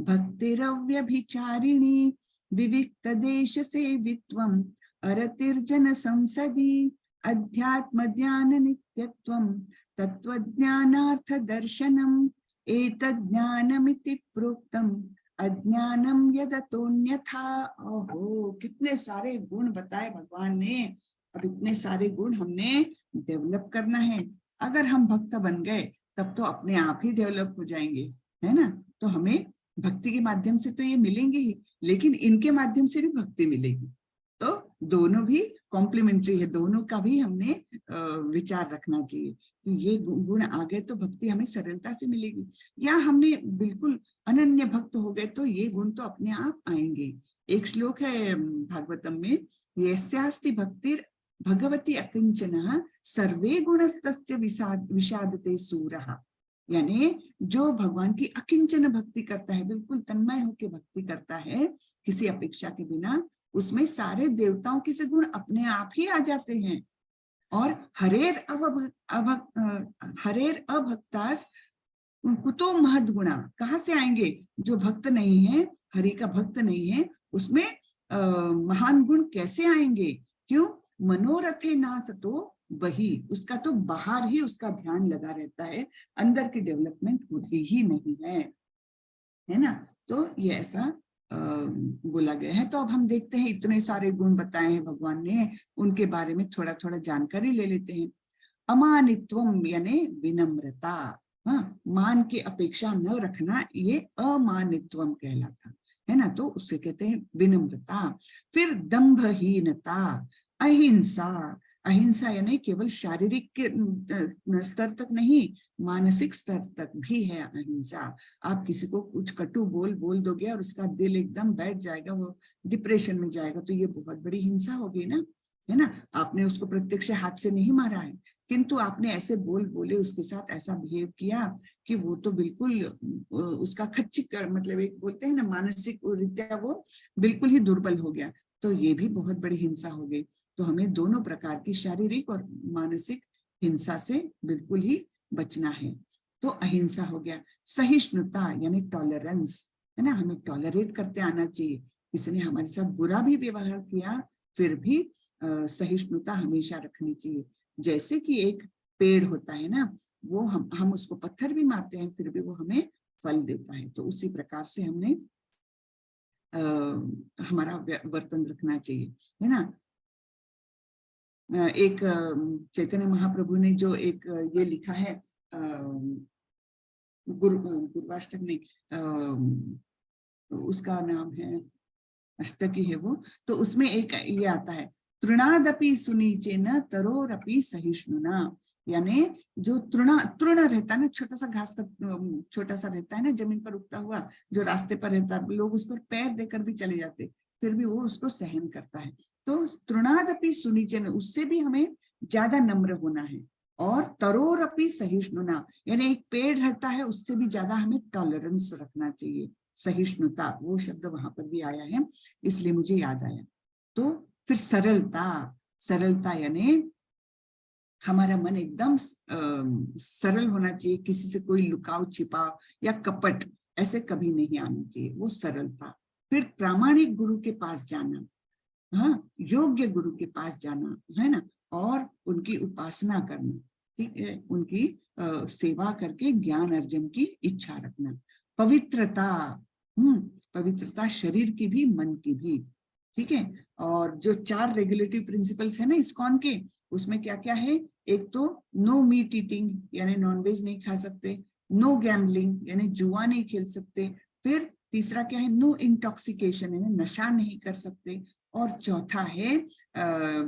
भक्तिरव्यभिचारिणी, विविक्त देश सेवित्वम्, अरतिर्जन संसदि, अध्यात्म ज्ञान नित्यत्वम्, तत्वज्ञानार्थ दर्शनम्, एतज्ज्ञानमिति प्रोक्तम्, अज्ञानम यदतोन्यथा। ओहो, कितने सारे गुण बताए भगवान ने। अब इतने सारे गुण हमने डेवलप करना है। अगर हम भक्त बन गए तब तो अपने आप ही डेवलप हो जाएंगे, है ना। तो हमें भक्ति के माध्यम से तो ये मिलेंगे ही, लेकिन इनके माध्यम से भी भक्ति मिलेगी। तो दोनों भी कॉम्प्लीमेंट्री है, दोनों का भी हमने विचार रखना चाहिए कि ये गुण आ गए तो भक्ति हमें सरलता से मिलेगी, या हमने बिल्कुल अनन्य भक्त हो गए तो ये गुण तो अपने आप आएंगे। एक श्लोक है भागवतम में, यस्यास्ति भक्तिर् भगवती अकिंचनः सर्वे गुणस्तस्य विषादते सूरः, यानी जो भगवान की अकिंचन भक्ति करता है, बिल्कुल तन्मय होकर भक्ति करता है किसी अपेक्षा के बिना, उसमें सारे देवताओं के से गुण अपने आप ही आ जाते हैं। और हरेर अभक्तास कुतो महद गुणा, कहाँ से आएंगे? जो भक्त नहीं है, हरि का भक्त नहीं है, उसमें महान गुण कैसे आएंगे? क्यों? मनोरथे ना सतो वही, उसका तो बाहर ही उसका ध्यान लगा रहता है, अंदर की डेवलपमेंट होती ही नहीं है, है ना। तो ये ऐसा बोला गया है। तो अब हम देखते हैं, इतने सारे गुण बताए हैं भगवान ने, उनके बारे में थोड़ा थोड़ा जानकारी ले लेते हैं। अमानित्वम यानी विनम्रता, हाँ, मान की अपेक्षा न रखना, ये अमानित्वम कहलाता है ना, तो उससे कहते हैं विनम्रता। फिर दंभहीनता, अहिंसा, अहिंसा यानी केवल शारीरिक के स्तर तक नहीं, मानसिक स्तर तक भी है अहिंसा। आप किसी को कुछ कटु बोल दोगे और उसका दिल एकदम बैठ जाएगा, वो डिप्रेशन में जाएगा, तो ये बहुत बड़ी हिंसा होगी ना, है ना। आपने उसको प्रत्यक्ष हाथ से नहीं मारा है, किंतु आपने ऐसे बोले उसके साथ ऐसा बिहेव किया कि वो तो बिल्कुल उसका खच्चिक, मतलब एक बोलते हैं ना मानसिक रीत्या वो बिल्कुल ही दुर्बल हो गया, तो ये भी बहुत बड़ी हिंसा हो गई। तो हमें दोनों प्रकार की शारीरिक और मानसिक हिंसा से बिल्कुल ही बचना है। तो अहिंसा हो गया। सहिष्णुता यानी टॉलरेंस, है ना, हमें टॉलरेट करते आना चाहिए। किसी ने हमारे साथ बुरा भी व्यवहार किया, फिर भी सहिष्णुता हमेशा रखनी चाहिए। जैसे कि एक पेड़ होता है ना, वो हम उसको पत्थर भी मारते हैं, फिर भी वो हमें फल देता है। तो उसी प्रकार से हमने हमारा वर्तन रखना चाहिए, है ना। एक चैतन्य महाप्रभु ने जो एक ये लिखा है, गुरुवाष्टक नहीं, उसका नाम है अष्टकी है वो, तो उसमें एक ये आता है, तृणादपि सुनीचेन तरोरपि सहिष्णुना, यानी जो तृण रहता है ना, छोटा सा घास का छोटा सा रहता है ना, जमीन पर उगता हुआ, जो रास्ते पर रहता है, लोग उस पर पैर देकर भी चले जाते, फिर भी वो उसको सहन करता है। तो तृणादपि सुनीचेन, उससे भी हमें ज्यादा नम्र होना है। और तरोरपि सहिष्णुना, यानी एक पेड़ रहता है, उससे भी ज्यादा हमें टॉलरेंस रखना चाहिए। सहिष्णुता, वो शब्द वहां पर भी आया है, इसलिए मुझे याद आया। तो फिर सरलता, सरलता यानी हमारा मन एकदम सरल होना चाहिए, किसी से कोई लुकाव छिपाव या कपट ऐसे कभी नहीं आना चाहिए, वो सरलता। फिर प्रामाणिक गुरु के पास जाना, हाँ, योग्य गुरु के पास जाना, है ना, और उनकी उपासना करना, ठीक है, उनकी सेवा करके ज्ञान अर्जन की इच्छा रखना। पवित्रता, पवित्रता शरीर की भी मन की भी, ठीक है। और जो 4 रेगुलेटिव प्रिंसिपल्स है ना इस्कॉन के, उसमें क्या क्या है, एक तो नो मीट ईटिंग यानी नॉनवेज नहीं खा सकते, नो गैम्बलिंग यानी जुआ नहीं खेल सकते, फिर तीसरा क्या है, नो इंटॉक्सिकेशन यानी नशा नहीं कर सकते, और चौथा है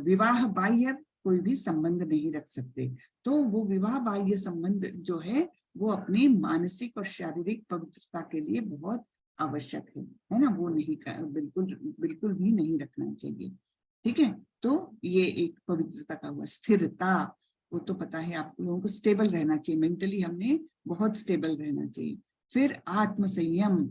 विवाह बाह्य कोई भी संबंध नहीं रख सकते। तो वो विवाह बाह्य संबंध जो है वो अपनी मानसिक और शारीरिक पवित्रता के लिए बहुत आवश्यक है ना, वो नहीं बिल्कुल बिल्कुल भी नहीं रखना चाहिए, ठीक है। तो ये एक पवित्रता का हुआ। स्थिरता, वो तो पता है आप लोगों को, स्टेबल रहना चाहिए, मेंटली हमने बहुत स्टेबल रहना चाहिए। फिर आत्म संयम,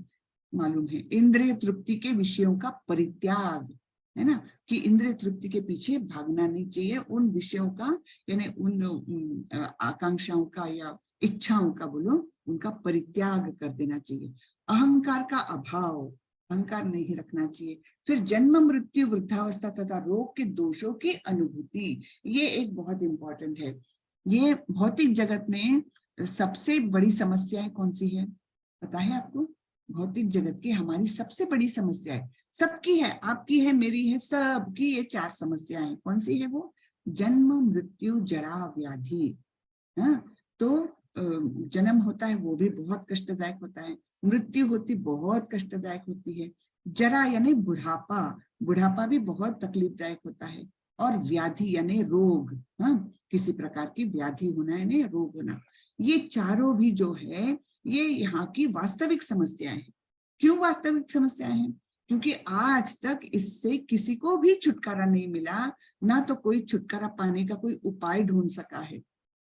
मालूम है, इंद्रिय तृप्ति के विषयों का परित्याग, है ना, कि इंद्रिय तृप्ति के पीछे भागना नहीं चाहिए, उन विषयों का यानी उन आकांक्षाओं का या इच्छाओं का बोलो, उनका परित्याग कर देना चाहिए। अहंकार का अभाव, अहंकार नहीं रखना चाहिए। फिर जन्म मृत्यु वृद्धावस्था तथा रोग के दोषों की अनुभूति, ये एक बहुत इंपॉर्टेंट है। ये भौतिक जगत में सबसे बड़ी समस्याएं कौन सी है पता है आपको? भौतिक जगत की हमारी सबसे बड़ी समस्या है, सबकी है, आपकी है, मेरी है, सबकी ये 4 समस्याएं। कौन सी है वो? जन्म मृत्यु जरा व्याधि। हाँ, तो जन्म होता है वो भी बहुत कष्टदायक होता है, मृत्यु होती बहुत कष्टदायक होती है, जरा यानी बुढ़ापा, बुढ़ापा भी बहुत तकलीफदायक होता है, और व्याधि यानी रोग, हाँ, किसी प्रकार की व्याधि होना यानी रोग होना, ये चारों भी जो है ये यहाँ की वास्तविक समस्याएं हैं। क्यों वास्तविक समस्याएं हैं? क्योंकि आज तक इससे किसी को भी छुटकारा नहीं मिला, ना तो कोई छुटकारा पाने का कोई उपाय ढूंढ सका है,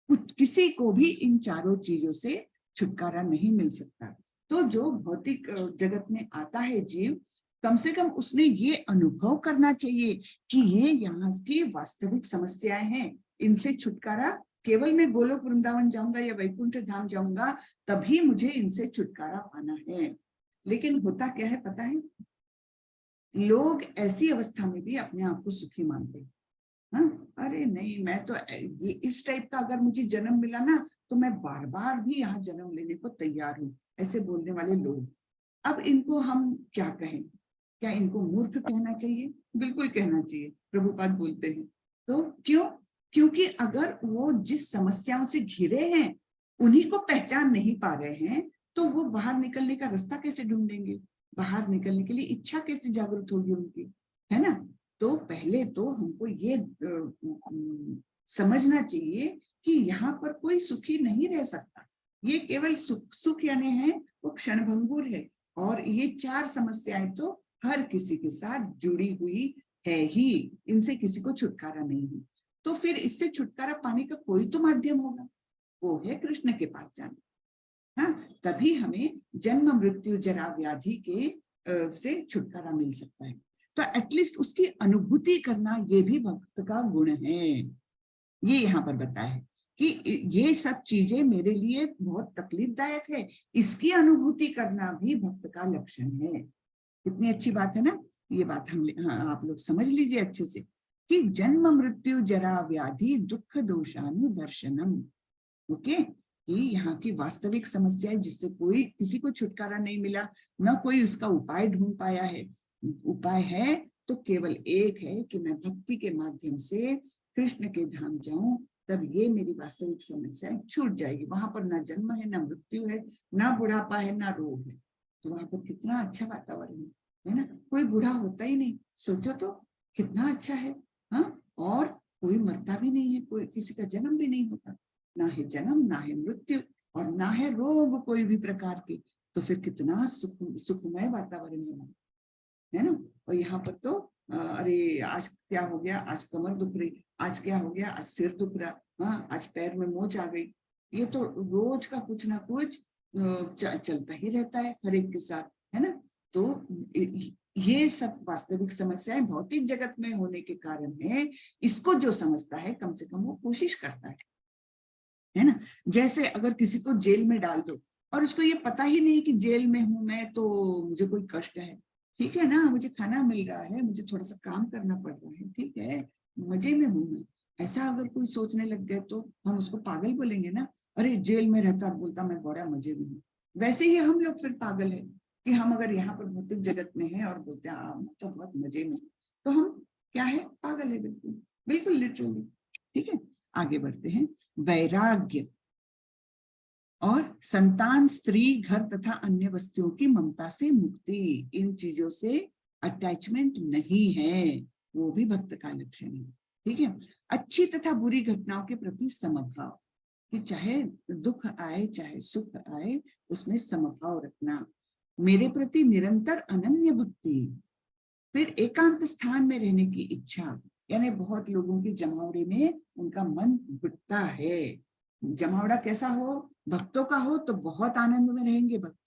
किसी को भी इन चारों चीजों से छुटकारा नहीं मिल सकता। तो जो भौतिक जगत में आता है जीव, कम से कम उसने ये अनुभव करना चाहिए कि ये यहाँ की वास्तविक समस्याएं हैं, इनसे छुटकारा केवल मैं गोलोक वृंदावन जाऊंगा या वैकुंठ धाम जाऊंगा तभी मुझे इनसे छुटकारा पाना है। लेकिन होता क्या है पता है, लोग ऐसी अवस्था में भी अपने आप को सुखी मानते हैं। हाँ, अरे नहीं, मैं तो ये इस टाइप का अगर मुझे जन्म मिला ना तो मैं बार बार भी यहाँ जन्म लेने को तैयार हूँ, ऐसे बोलने वाले लोग। अब इनको हम क्या कहें? क्या इनको मूर्ख कहना चाहिए? बिल्कुल कहना चाहिए, प्रभुपाद बोलते हैं। तो क्यों? क्योंकि अगर वो जिस समस्याओं से घिरे हैं उन्हीं को पहचान नहीं पा रहे हैं, तो वो बाहर निकलने का रास्ता कैसे ढूंढेंगे? बाहर निकलने के लिए इच्छा कैसे जागृत होगी उनकी, है ना? तो पहले तो हमको ये समझना चाहिए कि यहाँ पर कोई सुखी नहीं रह सकता। ये केवल सुख यानी है वो क्षणभंगुर है, और ये 4 समस्याएं तो हर किसी के साथ जुड़ी हुई है ही, इनसे किसी को छुटकारा नहीं है। तो फिर इससे छुटकारा पाने का कोई तो माध्यम होगा, वो है कृष्ण के पास जाना। हाँ, तभी हमें जन्म मृत्यु जरा व्याधि के से छुटकारा मिल सकता है। तो एटलीस्ट उसकी अनुभूति करना ये भी भक्त का गुण है। ये यहाँ पर बताया है कि ये सब चीजें मेरे लिए बहुत तकलीफदायक है, इसकी अनुभूति करना भी भक्त का लक्षण है। कितनी अच्छी बात है ना? ये बात आप लोग समझ लीजिए अच्छे से कि जन्म मृत्यु जरा व्याधि दुख दोषानुदर्शनम। ओके, कि यहाँ की वास्तविक समस्या है जिससे कोई किसी को छुटकारा नहीं मिला, ना कोई उसका उपाय ढूंढ पाया है। उपाय है तो केवल एक है कि मैं भक्ति के माध्यम से कृष्ण के धाम जाऊं, तब ये मेरी वास्तविक समस्या छूट जाएगी। वहां पर ना जन्म है, ना मृत्यु है, ना बुढ़ापा है, ना रोग है। तो वहां पर कितना अच्छा वातावरण है ना? कोई बूढ़ा होता ही नहीं, सोचो तो कितना अच्छा है। हाँ, और कोई मरता भी नहीं है, कोई किसी का जन्म भी नहीं होता, ना है जन्म, ना है मृत्यु, और ना है रोग कोई भी प्रकार के। तो फिर कितना सुखमय वातावरण है ना? और यहाँ पर तो अरे आज क्या हो गया, आज कमर दुख रही, आज क्या हो गया, आज सिर दुख रहा, हाँ आज पैर में मोच आ गई। ये तो रोज का कुछ ना कुछ चलता ही रहता है हर एक के साथ, है ना? तो ये सब वास्तविक समस्याएं भौतिक जगत में होने के कारण है। इसको जो समझता है कम से कम वो कोशिश करता है ना? जैसे अगर किसी को जेल में डाल दो और उसको ये पता ही नहीं कि जेल में हूं मैं, तो मुझे कोई कष्ट है, ठीक है ना, मुझे खाना मिल रहा है, मुझे थोड़ा सा काम करना पड़ रहा है, ठीक है, मजे में हूं मैं, ऐसा अगर कोई सोचने लग गए तो हम उसको पागल बोलेंगे ना। अरे जेल में रहता बोलता मैं बड़ा मजे में हूँ। वैसे ही हम लोग फिर पागल है कि हम अगर यहाँ पर भौतिक जगत में है और बोलते हैं तो बहुत मजे में, तो हम क्या है, पागल है, बिल्कुल बिल्कुल लिटरली। ठीक है, आगे बढ़ते हैं। वैराग्य और संतान, स्त्री, घर तथा अन्य वस्तुओं की ममता से मुक्ति, इन चीजों से अटैचमेंट नहीं है, वो भी भक्त का लक्षण है। ठीक है, अच्छी तथा बुरी घटनाओं के प्रति समभाव, कि चाहे दुख आए चाहे सुख आए उसमें समभाव रखना। मेरे प्रति निरंतर अनन्य भक्ति। फिर एकांत स्थान में रहने की इच्छा, यानी बहुत लोगों की जमावड़े में उनका मन घुटता है। जमावड़ा कैसा हो, भक्तों का हो तो बहुत आनंद में रहेंगे भक्त,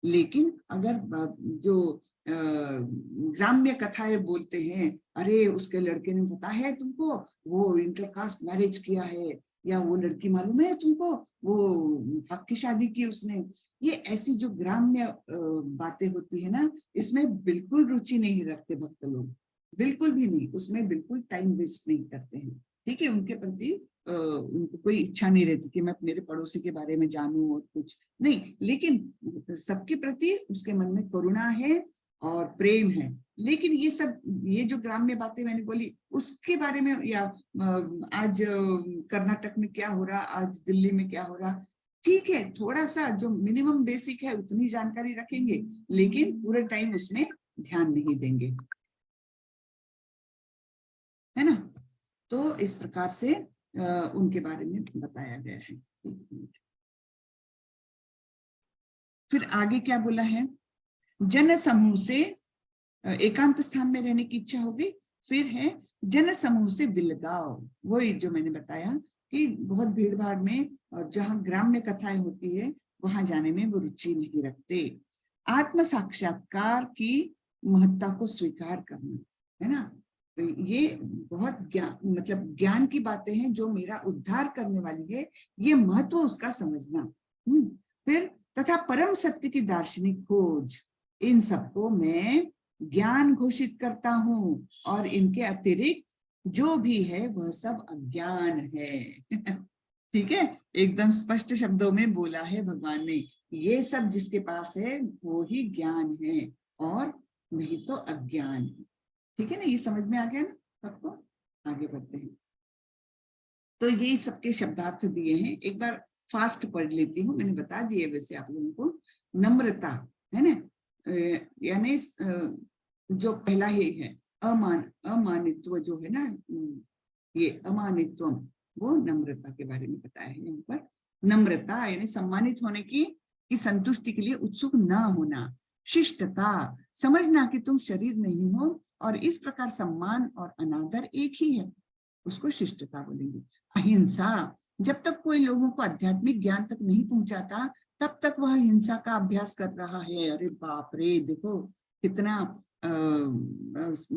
लेकिन अगर जो ग्राम्य कथाएं बोलते हैं, अरे उसके लड़के ने पता है तुमको वो इंटरकास्ट मैरिज किया है, या वो लड़की मालूम है तुमको वो हक की शादी की उसने, ये ऐसी जो ग्राम्य बातें होती है ना, इसमें बिल्कुल रुचि नहीं रखते भक्त लोग, बिल्कुल भी नहीं, उसमें बिल्कुल टाइम वेस्ट नहीं करते हैं। ठीक है, उनके प्रति उनको कोई इच्छा नहीं रहती कि मैं मेरे पड़ोसी के बारे में जानूं और कुछ नहीं, लेकिन सबके प्रति उसके मन में करुणा है और प्रेम है। लेकिन ये सब, ये जो ग्राम्य बातें मैंने बोली उसके बारे में, या आज कर्नाटक में क्या हो रहा, आज दिल्ली में क्या हो रहा, ठीक है, थोड़ा सा जो मिनिमम बेसिक है उतनी जानकारी रखेंगे, लेकिन पूरे टाइम उसमें ध्यान नहीं देंगे, है ना? तो इस प्रकार से उनके बारे में बताया गया है। फिर आगे क्या बोला है, जन समूह से एकांत स्थान में रहने की इच्छा हो गई। फिर है जन समूह से बिलगाव, वही जो मैंने बताया कि बहुत भीड़ भाड़ में और जहां ग्राम्य कथाएं होती है वहां जाने में वो रुचि नहीं रखते। आत्म साक्षात्कार की महत्ता को स्वीकार करना, है ना? तो ये बहुत ज्ञान, मतलब ज्ञान की बातें हैं जो मेरा उद्धार करने वाली है, ये महत्व उसका समझना। फिर तथा परम सत्य की दार्शनिक खोज, इन सबको मैं ज्ञान घोषित करता हूं, और इनके अतिरिक्त जो भी है वह सब अज्ञान है। ठीक है, एकदम स्पष्ट शब्दों में बोला है भगवान ने ये सब जिसके पास है वो ही ज्ञान है और नहीं तो अज्ञान है। ठीक है ना, ये समझ में आ गया ना सबको? आगे बढ़ते हैं। तो ये सबके शब्दार्थ दिए हैं, एक बार फास्ट पढ़ लेती हूँ, मैंने बता दिए वैसे आप लोगों को। नम्रता है ना, यानी जो पहला ही है अमानित्व जो है ना, ये अमानित्व, वो नम्रता के बारे में बताया है यहाँ पर। नम्रता यानी सम्मानित होने की संतुष्टि के लिए उत्सुक ना होना। शिष्टता, समझना कि तुम शरीर नहीं हो और इस प्रकार सम्मान और अनादर एक ही है, उसको शिष्टता बोलेंगे। अहिंसा, जब तक कोई लोगों को आध्यात्मिक ज्ञान तक नहीं पहुंचाता तब तक वह हिंसा का अभ्यास कर रहा है। अरे बाप रे, देखो कितना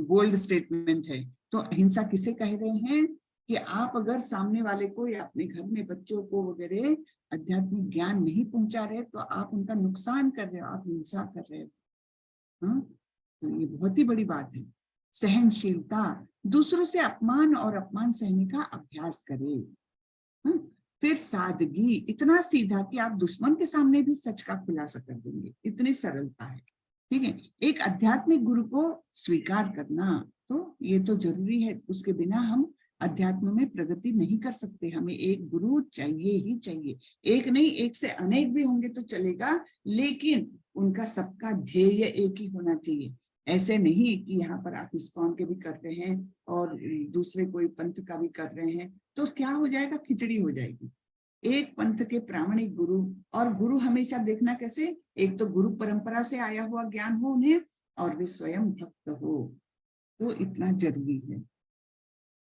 बोल्ड स्टेटमेंट है। तो अहिंसा किसे कह रहे हैं कि आप अगर सामने वाले को या अपने घर में बच्चों को वगैरह आध्यात्मिक ज्ञान नहीं पहुंचा रहे तो आप उनका नुकसान कर रहे हो, आप हिंसा कर रहे हो। तो ये बहुत ही बड़ी बात है। सहनशीलता, दूसरों से अपमान और अपमान सहने का अभ्यास करें। फिर सादगी, इतना सीधा कि आप दुश्मन के सामने भी सच का खुलासा कर देंगे, इतनी सरलता है। ठीक है, एक आध्यात्मिक गुरु को स्वीकार करना, तो ये तो जरूरी है, उसके बिना हम अध्यात्म में प्रगति नहीं कर सकते। हमें एक गुरु चाहिए ही चाहिए, एक नहीं, एक से अनेक भी होंगे तो चलेगा, लेकिन उनका सबका ध्येय एक ही होना चाहिए। ऐसे नहीं कि यहाँ पर आप इस्कॉन के भी कर रहे हैं और दूसरे कोई पंथ का भी कर रहे हैं, तो क्या हो जाएगा, खिचड़ी हो जाएगी। एक पंथ के प्रामाणिक गुरु, और गुरु हमेशा देखना कैसे, एक तो गुरु परंपरा से आया हुआ ज्ञान हो उन्हें, और वे स्वयं भक्त हो, तो इतना जरूरी है।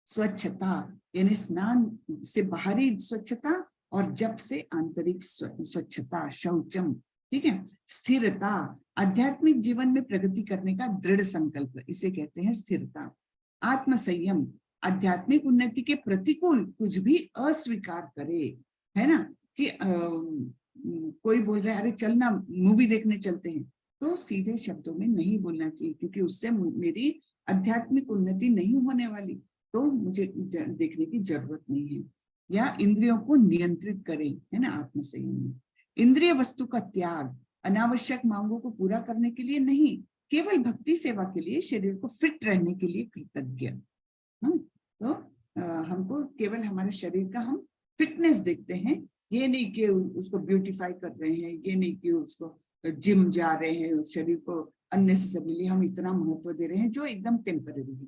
स्वच्छता यानी स्नान से बाहरी स्वच्छता और जप से आंतरिक स्वच्छता, शौचम। ठीक है, स्थिरता, आध्यात्मिक जीवन में प्रगति करने का दृढ़ संकल्प, इसे कहते हैं स्थिरता। आत्मसंयम, आध्यात्मिक उन्नति के प्रतिकूल कुछ भी अस्वीकार करे, है ना, कि कोई बोल रहा है अरे चलना मूवी देखने चलते हैं, तो सीधे शब्दों में नहीं बोलना चाहिए, क्योंकि उससे मेरी आध्यात्मिक उन्नति नहीं होने वाली, तो मुझे देखने की जरूरत नहीं है। या इंद्रियों को नियंत्रित करें, है ना, आत्मसंयम में। इंद्रिय वस्तु का त्याग, अनावश्यक मांगों को पूरा करने के लिए नहीं, केवल भक्ति सेवा के लिए, शरीर को फिट रहने के लिए कृतज्ञ। तो हमको केवल हमारे शरीर का हम फिटनेस देखते हैं, ये नहीं कि उसको ब्यूटीफाई कर रहे हैं, ये नहीं कि उसको जिम जा रहे हैं, शरीर को अननेसेसरीली हम इतना महत्व दे रहे हैं जो एकदम टेम्पररी है।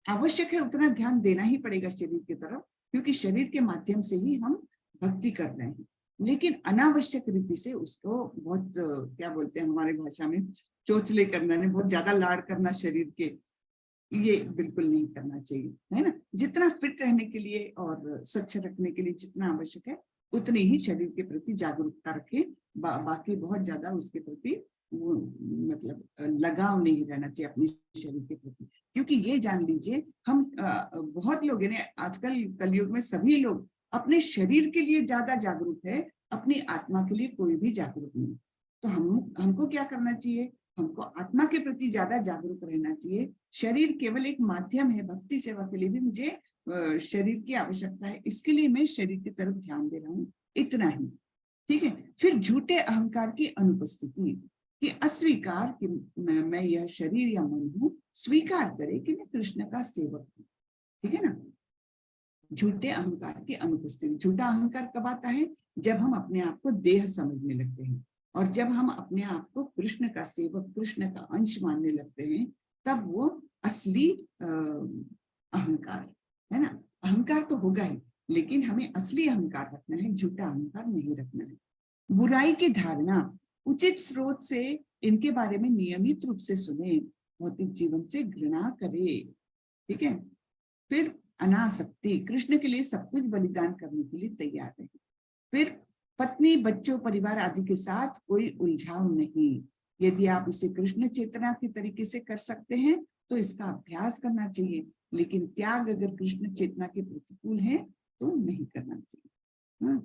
आवश्यक है उतना ध्यान देना ही पड़ेगा शरीर की तरफ, क्योंकि शरीर के माध्यम से ही हम भक्ति कर रहे हैं, लेकिन अनावश्यक रीति से उसको बहुत क्या बोलते हैं हमारे भाषा में, चोचले करना, बहुत ज्यादा लाड़ करना शरीर के, ये बिल्कुल नहीं करना चाहिए, है ना। जितना फिट रहने के लिए और स्वच्छ रखने के लिए जितना आवश्यक है उतनी ही शरीर के प्रति जागरूकता रखें। बाकी बहुत ज्यादा उसके प्रति वो मतलब लगाव नहीं रहना चाहिए अपने शरीर के प्रति, क्योंकि ये जान लीजिए हम बहुत लोग हैं आजकल कलयुग में, सभी लोग अपने शरीर के लिए ज्यादा जागरूक है, अपनी आत्मा के लिए कोई भी जागरूक नहीं। तो हमको क्या करना चाहिए, हमको आत्मा के प्रति ज्यादा जागरूक रहना चाहिए। शरीर केवल एक माध्यम है, भक्ति सेवा के लिए भी मुझे शरीर की आवश्यकता है, इसके लिए मैं शरीर की तरफ ध्यान दे रहा हूँ, इतना ही। ठीक है, फिर झूठे अहंकार की अनुपस्थिति, कि अस्वीकार कि मैं यह शरीर या मन हूँ, स्वीकार करे कि मैं कृष्ण का सेवक हूँ। ठीक है ना, झूठे अहंकार की अनुपस्थिति। झूठा अहंकार कब आता है, जब हम अपने आप को देह समझने लगते हैं, और जब हम अपने आप को कृष्ण का सेवक, कृष्ण का अंश मानने लगते हैं, तब वो असली अहंकार है ना। अहंकार तो होगा ही, लेकिन हमें असली अहंकार रखना है, झूठा अहंकार नहीं रखना है। बुराई की धारणा, उचित स्रोत से इनके बारे में नियमित रूप से सुने, भौतिक जीवन से घृणा करे। ठीक है, फिर अनासक्ति, कृष्ण के लिए सब कुछ बलिदान करने के लिए तैयार रहे। फिर पत्नी, बच्चों, परिवार आदि के साथ कोई उलझाव नहीं। यदि आप इसे कृष्ण चेतना के तरीके से कर सकते हैं तो इसका अभ्यास करना चाहिए, लेकिन त्याग अगर कृष्ण चेतना के प्रतिकूल है तो नहीं करना चाहिए।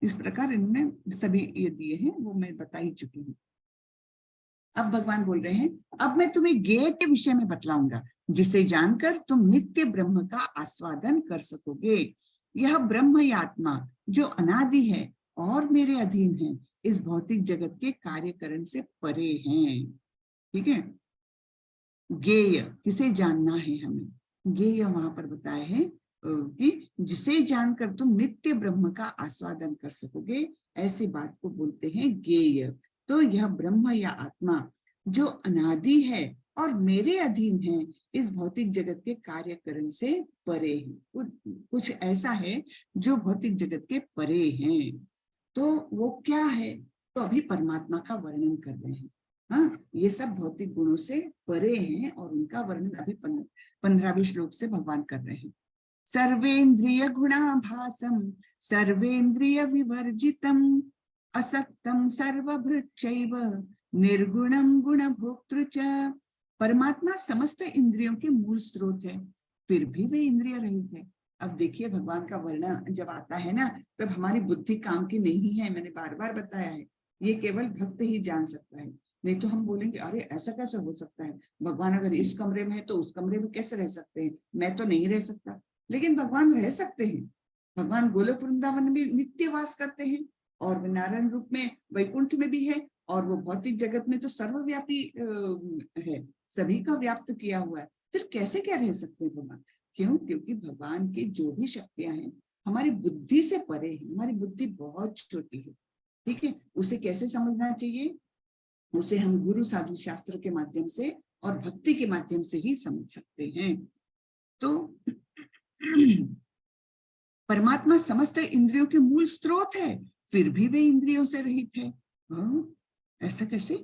इस प्रकार इनमें सभी ये दिए हैं, वो मैं बता ही चुकी हूँ। अब भगवान बोल रहे हैं, अब मैं तुम्हें ज्ञेय के विषय में बतलाऊंगा, जिसे जानकर तुम नित्य ब्रह्म का आस्वादन कर सकोगे। यह ब्रह्म या आत्मा जो अनादि है और मेरे अधीन हैं, इस भौतिक जगत के कार्यकरण से परे हैं। ठीक है, ज्ञेय किसे जानना है हमें, ज्ञेय वहां पर बताया है कि जिसे जानकर तुम नित्य ब्रह्म का आस्वादन कर सकोगे, ऐसी बात को बोलते हैं ज्ञेय। तो यह ब्रह्म या आत्मा जो अनादि है और मेरे अधीन है, इस भौतिक जगत के कार्यकरण से परे है। कुछ ऐसा है जो भौतिक जगत के परे हैं। तो वो क्या है, तो अभी परमात्मा का वर्णन कर रहे हैं। हाँ, ये सब भौतिक गुणों से परे हैं और उनका वर्णन अभी 15वें श्लोक से भगवान कर रहे हैं। सर्वेन्द्रिय गुणाभासम सर्वेन्द्रिय विवर्जितम असक्तम सर्वभृक्षैव निर्गुणम गुणभोक्तृ च। परमात्मा समस्त इंद्रियों के मूल स्रोत है, फिर भी वे इंद्रिय रहित है। अब देखिए भगवान का वर्णन जब आता है ना, तब हमारी बुद्धि काम की नहीं है। मैंने बार बार बताया है, ये केवल भक्त ही जान सकता है। नहीं तो हम बोलेंगे अरे ऐसा कैसे हो सकता है, भगवान अगर इस कमरे में है तो उस कमरे में कैसे रह सकते हैं, मैं तो नहीं रह सकता। लेकिन भगवान रह सकते हैं। भगवान गोलोक वृंदावन में नित्य वास करते हैं और नारायण रूप में वैकुंठ में भी है, और वो भौतिक जगत में तो सर्वव्यापी है, सभी का व्याप्त किया हुआ है। फिर कैसे क्या रह सकते हैं भगवान? क्यों? क्योंकि भगवान की जो भी शक्तियां हैं हमारी बुद्धि से परे है। हमारी बुद्धि बहुत छोटी है। ठीक है, उसे कैसे समझना चाहिए? उसे हम गुरु साधु शास्त्र के माध्यम से और भक्ति के माध्यम से ही समझ सकते हैं। तो परमात्मा समस्त इंद्रियों के मूल स्रोत है, फिर भी वे इंद्रियों से रहित है। ऐसा कैसे?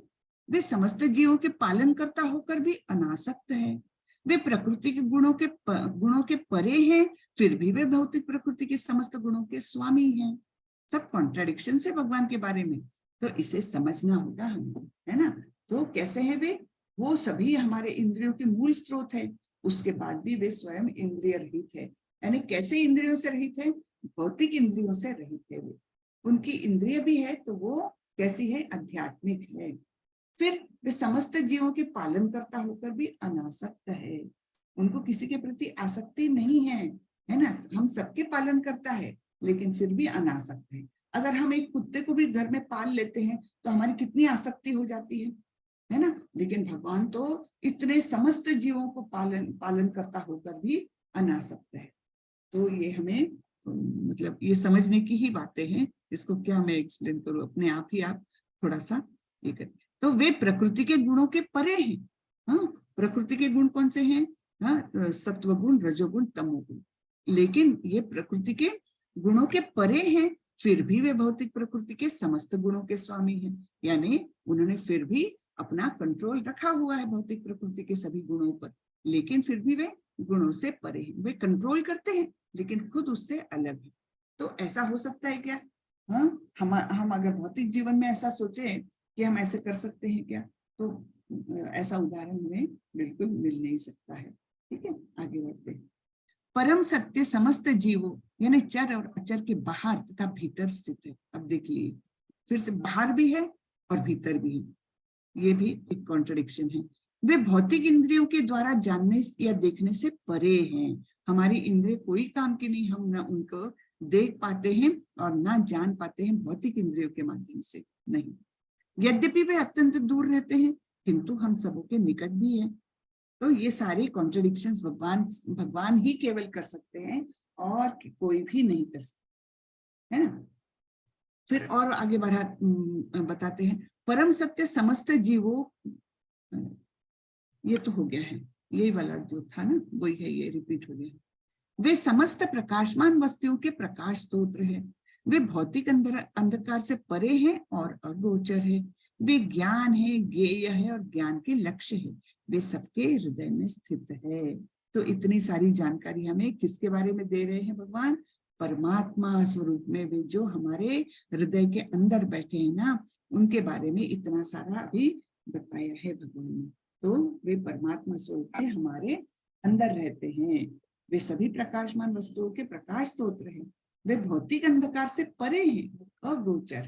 वे समस्त जीवों के पालन करता होकर भी अनासक्त है। वे प्रकृति के गुणों के परे हैं, फिर भी वे भौतिक प्रकृति के समस्त गुणों के स्वामी हैं। सब कॉन्ट्राडिक्शन है भगवान के बारे में, तो इसे समझना होगा हमको, है ना। तो कैसे है वे? वो सभी हमारे इंद्रियों के मूल स्रोत है, उसके बाद भी वे स्वयं इंद्रिय रहित है। यानी कैसे इंद्रियों से रहित है? भौतिक इंद्रियों से रहित है वे। उनकी इंद्रिय भी है तो वो कैसी है? आध्यात्मिक है। फिर वे समस्त जीवों के पालन करता होकर भी अनासक्त है। उनको किसी के प्रति आसक्ति नहीं है ना। हम सबके पालन करता है लेकिन फिर भी अनासक्त है। अगर हम एक कुत्ते को भी घर में पाल लेते हैं तो हमारी कितनी आसक्ति हो जाती है ना। लेकिन भगवान तो इतने समस्त जीवों को पालन करता होकर भी अनासक्त है। तो ये हमें मतलब ये समझने की ही बातें हैं। इसको क्या मैं एक्सप्लेन करूं, अपने आप ही आप थोड़ा सा ये करें। तो वे प्रकृति के गुणों के परे हैं। हाँ, प्रकृति के गुण कौन से हैं? हाँ, सत्वगुण, रजोगुण, तमोगुण। लेकिन ये प्रकृति के गुणों के परे हैं, फिर भी वे भौतिक प्रकृति के समस्त गुणों के स्वामी हैं। यानी उन्होंने फिर भी अपना कंट्रोल रखा हुआ है भौतिक प्रकृति के सभी गुणों पर, लेकिन फिर भी वे गुणों से परे हैं। वे कंट्रोल करते हैं लेकिन खुद उससे अलग है। तो ऐसा हो सकता है क्या? हाँ, हम अगर भौतिक जीवन में ऐसा सोचे कि हम ऐसे कर सकते हैं क्या, तो ऐसा उदाहरण हमें बिल्कुल मिल नहीं सकता है। ठीक है, आगे बढ़ते हैं। परम सत्य समस्त जीवों यानी चर और अचर के बाहर तथा भीतर स्थित है। अब देख लिए, फिर से बाहर भी है और भीतर भी है, ये भी एक कॉन्ट्रडिक्शन है। वे भौतिक इंद्रियों के द्वारा जानने या देखने से परे हैं। हमारी इंद्रिय कोई काम की नहीं, हम ना उनको देख पाते हैं और ना जान पाते हैं भौतिक इंद्रियों के माध्यम से, नहीं। यद्यपि वे अत्यंत दूर रहते हैं किंतु हम सबों के निकट भी हैं। तो ये सारे कॉन्ट्रडिक्शंस भगवान ही केवल कर सकते हैं और कोई भी नहीं कर सकता, है ना। फिर और आगे बताते हैं, परम सत्य समस्त जीवों, ये तो हो गया है, यही वाला जो था ना वही है, ये रिपीट हो गया। वे समस्त प्रकाशमान वस्तुओं के प्रकाश स्तोत्र है। वे भौतिक अंधकार से परे हैं और अगोचर है। वे ज्ञान है, ज्ञेय है और ज्ञान के लक्ष्य है। वे सबके हृदय में स्थित है। तो इतनी सारी जानकारी हमें किसके बारे में दे रहे हैं भगवान? परमात्मा स्वरूप में वे जो हमारे हृदय के अंदर बैठे हैं ना, उनके बारे में इतना सारा अभी बताया है भगवान ने। तो वे परमात्मा स्वरूप के हमारे अंदर रहते हैं। वे सभी प्रकाशमान वस्तुओं के प्रकाश स्तोत्र हैं। वे भौतिक अंधकार से परे हैं, अगोचर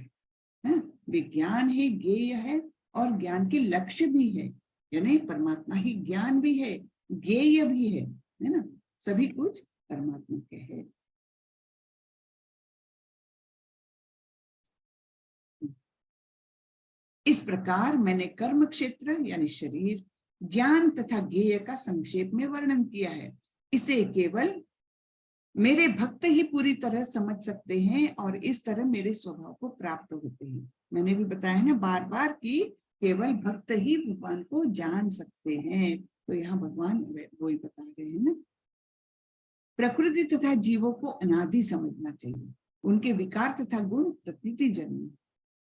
है। वे ज्ञान है, ज्ञेय है और ज्ञान के लक्ष्य भी है। यानी परमात्मा ही ज्ञान भी है, ज्ञेय भी है ना। सभी कुछ परमात्मा के है। इस प्रकार मैंने कर्म क्षेत्र यानी शरीर, ज्ञान तथा ज्ञेय का संक्षेप में वर्णन किया है। इसे केवल मेरे भक्त ही पूरी तरह समझ सकते हैं और इस तरह मेरे स्वभाव को प्राप्त होते हैं। मैंने भी बताया ना बार बार कि केवल भक्त ही भगवान को जान सकते हैं, तो यहाँ भगवान वही बता रहे हैं ना। प्रकृति तथा जीवों को अनादि समझना चाहिए। उनके विकार तथा गुण प्रकृति जन्य।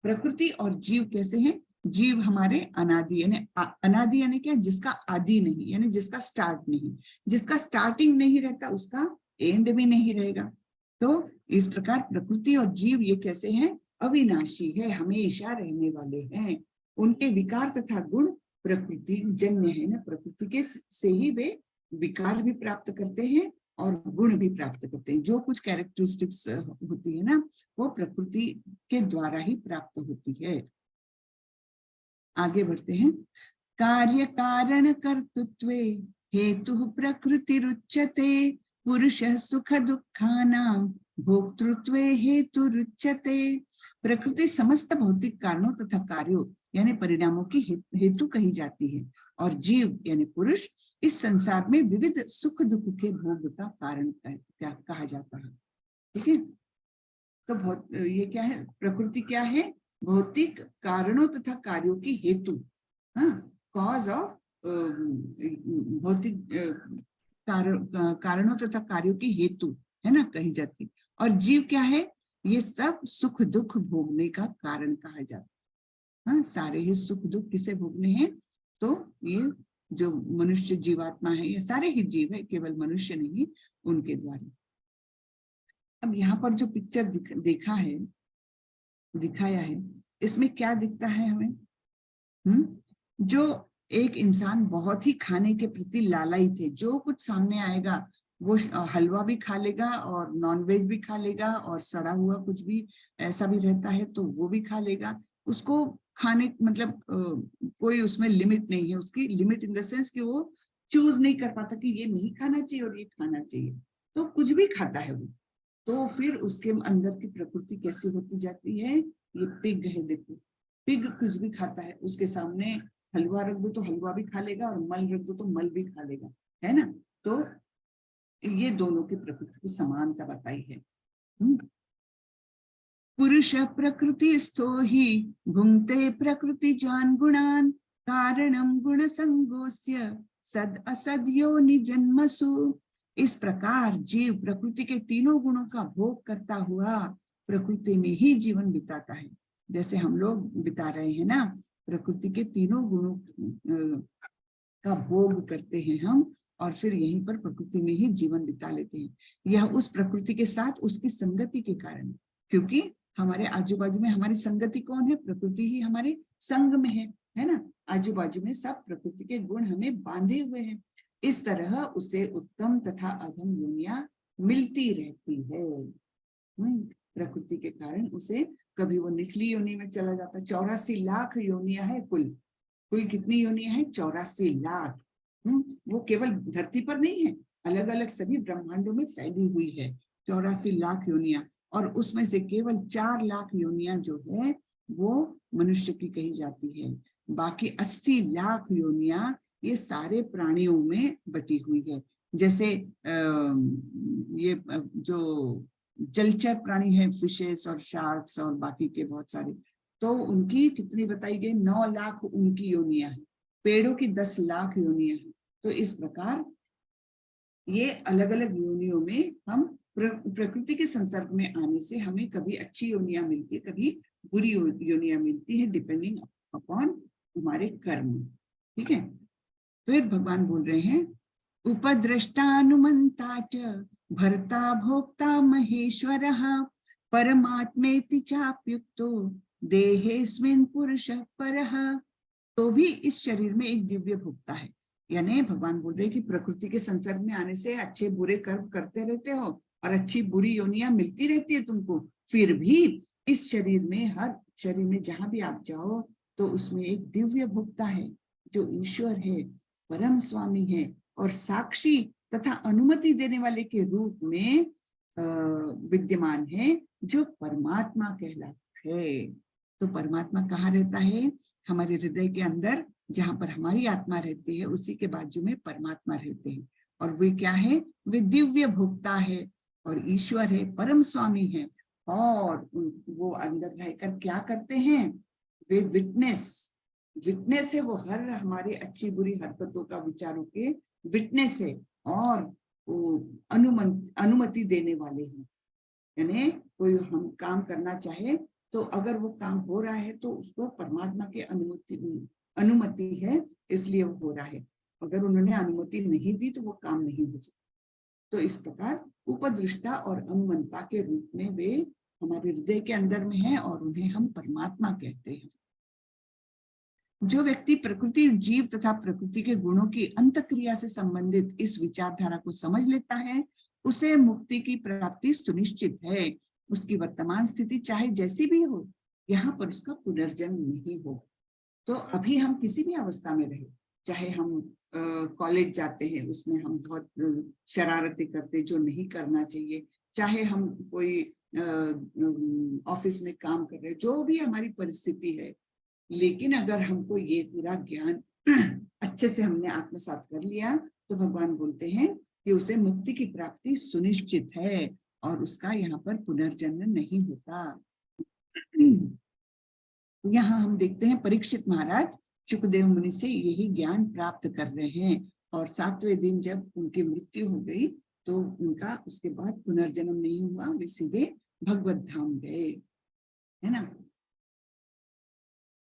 प्रकृति और जीव कैसे हैं? जीव हमारे अनादि, यानी अनादि यानी क्या? जिसका आदि नहीं, यानी जिसका स्टार्ट नहीं, जिसका स्टार्टिंग नहीं रहता उसका एंड भी नहीं रहेगा। तो इस प्रकार प्रकृति और जीव ये कैसे हैं? अविनाशी है, हमेशा रहने वाले हैं। उनके विकार तथा गुण प्रकृति जन्य है ना, प्रकृति के से ही वे विकार भी प्राप्त करते हैं और गुण भी प्राप्त करते हैं। जो कुछ कैरेक्टरिस्टिक्स होती है ना, वो प्रकृति के द्वारा ही प्राप्त होती है। आगे बढ़ते हैं। कार्य कारण कर्तृत्वे हेतु प्रकृतिरुच्यते, पुरुष सुख दुखानां भोक्तृत्वे हेतु रुच्यते। प्रकृति समस्त भौतिक कारणों तथा कार्यों यानी परिणामों की हेतु कही जाती है और जीव यानी पुरुष इस संसार में विविध सुख दुख के भोग का कारण कहा जाता है। ठीक है, तो ये क्या है? प्रकृति क्या है? भौतिक कारणों तथा कार्यों की हेतु, हाँ, कॉज ऑफ भौतिक कारणों तथा कार्यों की हेतु है ना, कही जाती। और जीव क्या है? ये सब सुख दुख भोगने का कारण कहा जाता है। हाँ, सारे ही सुख दुख किसे भोगने हैं? तो ये जो मनुष्य जीवात्मा है, ये सारे ही जीव है, केवल मनुष्य नहीं, उनके द्वारा। अब यहाँ पर जो पिक्चर दिखाया है, इसमें क्या दिखता है हमें? जो एक इंसान बहुत ही खाने के प्रति लालयी थे, जो कुछ सामने आएगा वो हलवा भी खा लेगा और नॉनवेज भी खा लेगा और सड़ा हुआ कुछ भी ऐसा भी रहता है तो वो भी खा लेगा। उसको खाने मतलब कोई उसमें लिमिट नहीं है, उसकी लिमिट इन द सेंस कि वो चूज नहीं कर पाता कि ये नहीं खाना चाहिए और ये खाना चाहिए, तो कुछ भी खाता है वो। तो फिर उसके अंदर की प्रकृति कैसी होती जाती है? ये पिग है, देखो पिग कुछ भी खाता है, उसके सामने हलवा रख दो तो हलवा भी खा लेगा और मल रख दो तो मल भी खा लेगा, है ना। तो ये दोनों की प्रकृति की समानता बताई है। पुरुष प्रकृति स्थो ही भुंक्ते प्रकृति जान गुणान, कारणम गुण संगोस्य सद असद योनि जन्मसु। इस प्रकार जीव प्रकृति के तीनों गुणों का भोग करता हुआ प्रकृति में ही जीवन बिताता है। जैसे हम लोग बिता रहे हैं ना, प्रकृति के तीनों गुणों का भोग करते हैं हम और फिर यहीं पर प्रकृति में ही जीवन बिता लेते हैं। यह उस प्रकृति के साथ उसकी संगति के कारण, क्योंकि हमारे आजू बाजू में हमारी संगति कौन है? प्रकृति ही हमारे संग में है ना। आजू बाजू में सब प्रकृति के गुण हमें बांधे हुए हैं। इस तरह उसे उत्तम तथा अधम योनियां मिलती रहती है। प्रकृति के कारण उसे कभी वो निचली योनि में चला जाता है। 84 लाख योनियां है कुल कितनी योनियां है? 84 लाख। वो केवल धरती पर नहीं है, अलग अलग सभी ब्रह्मांडों में फैली हुई है 84 लाख योनियां। और उसमें से केवल 4 लाख योनियां जो है वो मनुष्य की कही जाती है। बाकी 80 लाख योनियां ये सारे प्राणियों में बटी हुई है। जैसे ये जो जलचर प्राणी है, फिशेस और शार्क्स और बाकी के बहुत सारे, तो उनकी कितनी बताई गई? 9 लाख उनकी योनियां हैं। पेड़ों की 10 लाख योनियां हैं। तो इस प्रकार ये अलग अलग योनियों में हम प्रकृति के संसर्ग में आने से हमें कभी अच्छी योनियां मिलती है, कभी बुरी योनियां मिलती है, डिपेंडिंग अपॉन हमारे कर्म। ठीक है, फिर भगवान बोल रहे हैं उपद्रष्टानुमंता च भर्ता भोक्ता महेश्वरः परमात्मेति चाप्युक्तो देहेस्मिन् पुरुषः परः। तो भी इस शरीर में एक दिव्य भोक्ता है। यानी भगवान बोल रहे हैं कि प्रकृति के संसर्ग में आने से अच्छे बुरे कर्म करते रहते हो और अच्छी बुरी योनियां मिलती रहती है तुमको, फिर भी इस शरीर में, हर शरीर में जहां भी आप जाओ तो उसमें एक दिव्य भोक्ता है जो ईश्वर है, परम स्वामी है और साक्षी तथा अनुमति देने वाले के रूप में विद्यमान है, जो परमात्मा कहलाता है। तो परमात्मा कहाँ रहता है? हमारे हृदय के अंदर, जहां पर हमारी आत्मा रहती है उसी के बाजू में परमात्मा रहते हैं। और वे क्या है? वे दिव्य भोक्ता है और ईश्वर है, परम स्वामी है। और वो अंदर रहकर क्या करते हैं? वे विटनेस है। वो हर हमारी अच्छी बुरी हरकतों का, विचारों के विटनेस है और वो अनुमति देने वाले हैं। यानी कोई हम काम करना चाहे तो अगर वो काम हो रहा है तो उसको परमात्मा के अनुमति है, इसलिए वो हो रहा है। अगर उन्होंने अनुमति नहीं दी तो वो काम नहीं हो सकता। तो इस प्रकार उपदृष्टा और अनुमंता के रूप में वे हमारे हृदय के अंदर में है और उन्हें हम परमात्मा कहते हैं। जो व्यक्ति प्रकृति, जीव तथा प्रकृति के गुणों की अंतक्रिया से संबंधित इस विचारधारा को समझ लेता है, उसे मुक्ति की प्राप्ति सुनिश्चित है। उसकी वर्तमान स्थिति चाहे जैसी भी हो, यहाँ पर उसका पुनर्जन्म नहीं हो। तो अभी हम किसी भी अवस्था में रहे, चाहे हम कॉलेज जाते हैं, उसमें हम बहुत शरारतें करते जो नहीं करना चाहिए, चाहे हम कोई ऑफिस में काम कर रहे, जो भी हमारी परिस्थिति है, लेकिन अगर हमको ये पूरा ज्ञान अच्छे से हमने आत्मसात कर लिया तो भगवान बोलते हैं कि उसे मुक्ति की प्राप्ति सुनिश्चित है और उसका यहाँ पर पुनर्जन्म नहीं होता। यहाँ हम देखते हैं परीक्षित महाराज शुकदेव मुनि से यही ज्ञान प्राप्त कर रहे हैं और 7वें दिन जब उनकी मृत्यु हो गई तो उनका उसके बाद पुनर्जन्म नहीं हुआ, वे सीधे भगवत धाम गए, है ना।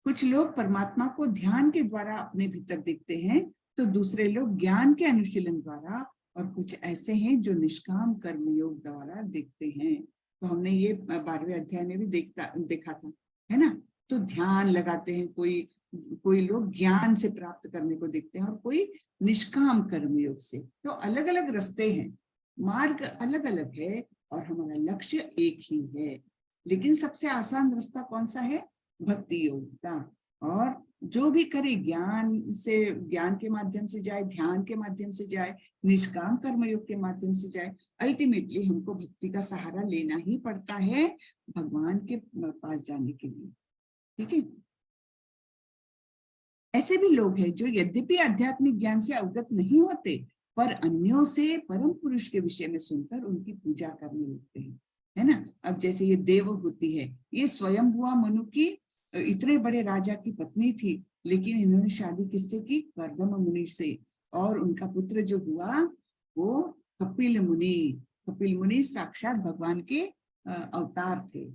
कुछ लोग परमात्मा को ध्यान के द्वारा अपने भीतर देखते हैं तो दूसरे लोग ज्ञान के अनुशीलन द्वारा, और कुछ ऐसे हैं जो निष्काम कर्मयोग द्वारा देखते हैं। तो हमने ये 12वें अध्याय में भी देखा था, है ना। तो ध्यान लगाते हैं, कोई लोग ज्ञान से प्राप्त करने को देखते हैं और कोई निष्काम कर्मयोग से। तो अलग अलग रास्ते हैं, मार्ग अलग अलग है और हमारा लक्ष्य एक ही है। लेकिन सबसे आसान रास्ता कौन सा है? भक्ति योग का। और जो भी करे ज्ञान के माध्यम से जाए, ध्यान के माध्यम से जाए, निष्काम कर्मयोग के माध्यम से जाए, अल्टीमेटली हमको भक्ति का सहारा लेना ही पड़ता है भगवान के पास जाने के लिए, ठीक है। ऐसे भी लोग हैं जो यद्यपि आध्यात्मिक ज्ञान से अवगत नहीं होते पर अन्यों से परम पुरुष के विषय में सुनकर उनकी पूजा करने लगते हैं, है ना। अब जैसे ये देवहूति है, ये स्वयंभुआ मनु की इतने बड़े राजा की पत्नी थी, लेकिन इन्होंने शादी किससे की? कर्दम मुनि से। और उनका पुत्र जो हुआ वो कपिल मुनि साक्षात भगवान के अवतार थे।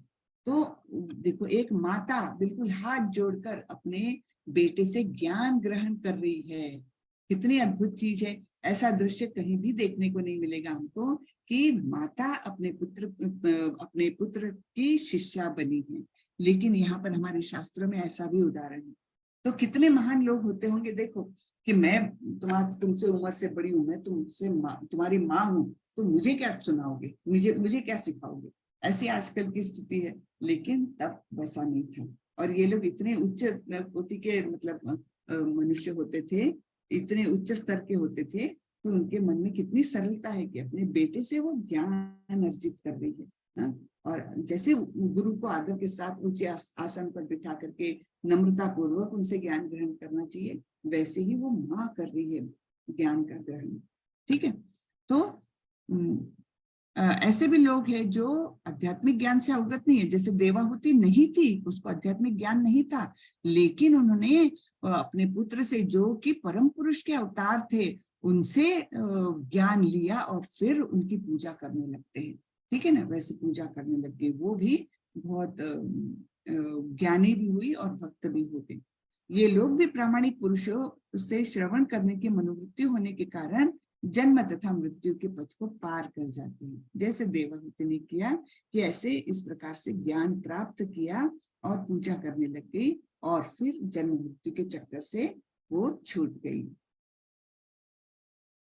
तो देखो, एक माता बिल्कुल हाथ जोड़कर अपने बेटे से ज्ञान ग्रहण कर रही है, कितनी अद्भुत चीज है। ऐसा दृश्य कहीं भी देखने को नहीं मिलेगा हमको कि माता अपने पुत्र की शिष्या बनी है। लेकिन यहाँ पर हमारे शास्त्रों में ऐसा भी उदाहरण है। तो कितने महान लोग होते होंगे। देखो कि मैं तुमसे उम्र से बड़ी हूं, मैं तुम्हारी माँ हूं, तो मुझे क्या सुनाओगे, मुझे क्या सिखाओगे, ऐसी आजकल की स्थिति है। लेकिन तब वैसा नहीं था। और ये लोग इतने उच्च कोटि के मतलब मनुष्य होते थे, इतने उच्च स्तर के होते थे, तो उनके मन में कितनी सरलता है कि अपने बेटे से वो ज्ञान अर्जित कर रही है। और जैसे गुरु को आदर के साथ ऊंचे आसन पर बिठा करके नम्रता पूर्वक उनसे ज्ञान ग्रहण करना चाहिए, वैसे ही वो माँ कर रही है ज्ञान का ग्रहण, ठीक है। तो ऐसे भी लोग हैं जो आध्यात्मिक ज्ञान से अवगत नहीं है। जैसे देवाहुति नहीं थी, उसको आध्यात्मिक ज्ञान नहीं था, लेकिन उन्होंने अपने पुत्र से, जो कि परम पुरुष के अवतार थे, उनसे ज्ञान लिया और फिर उनकी पूजा करने लगते हैं, ठीक है ना। वैसे पूजा करने लग गए, वो भी बहुत ज्ञानी भी हुई और भक्त भी हो गए। ये लोग भी प्रामाणिक पुरुषों से श्रवण करने की मनोवृत्ति होने के कारण जन्म तथा मृत्यु के पथ को पार कर जाते हैं। जैसे देवाहुति ने किया कि ऐसे इस प्रकार से ज्ञान प्राप्त किया और पूजा करने लग गई और फिर जन्म मृत्यु के चक्कर से वो छूट गई।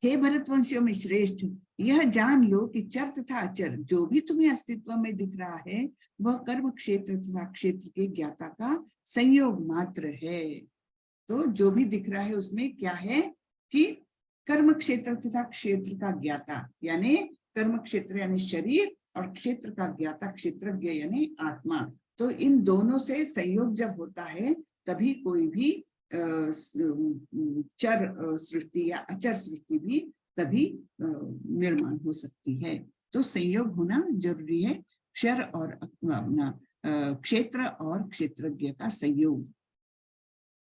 हे भरतवंशियों में श्रेष्ठ, यह जान लो कि चर तथा अचर जो भी तुम्हें अस्तित्व में दिख रहा है वह कर्म क्षेत्र तथा क्षेत्र के ज्ञाता का संयोग मात्र है। तो जो भी दिख रहा है उसमें क्या है कि कर्म क्षेत्र तथा क्षेत्र का ज्ञाता, यानी कर्म क्षेत्र यानी शरीर, और क्षेत्र का ज्ञाता क्षेत्रज्ञ यानी आत्मा। तो इन दोनों से संयोग जब होता है तभी कोई भी चर सृष्टि या अचर सृष्टि भी तभी निर्माण हो सकती है। तो संयोग होना जरूरी है, क्षर और अपना क्षेत्र और क्षेत्रज्ञ का संयोग।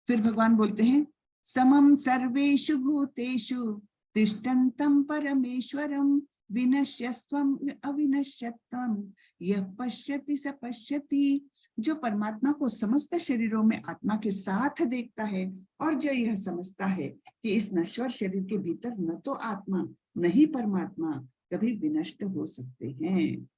फिर भगवान बोलते हैं समम सर्वेषु भूतेषु तिष्ठन्तं परमेश्वरं विनश्यस्त्वं अविनश्यत्वं यः पश्यति स पश्यति। जो परमात्मा को समस्त शरीरों में आत्मा के साथ देखता है और जो यह समझता है कि इस नश्वर शरीर के भीतर न तो आत्मा नहीं परमात्मा कभी विनष्ट हो सकते हैं,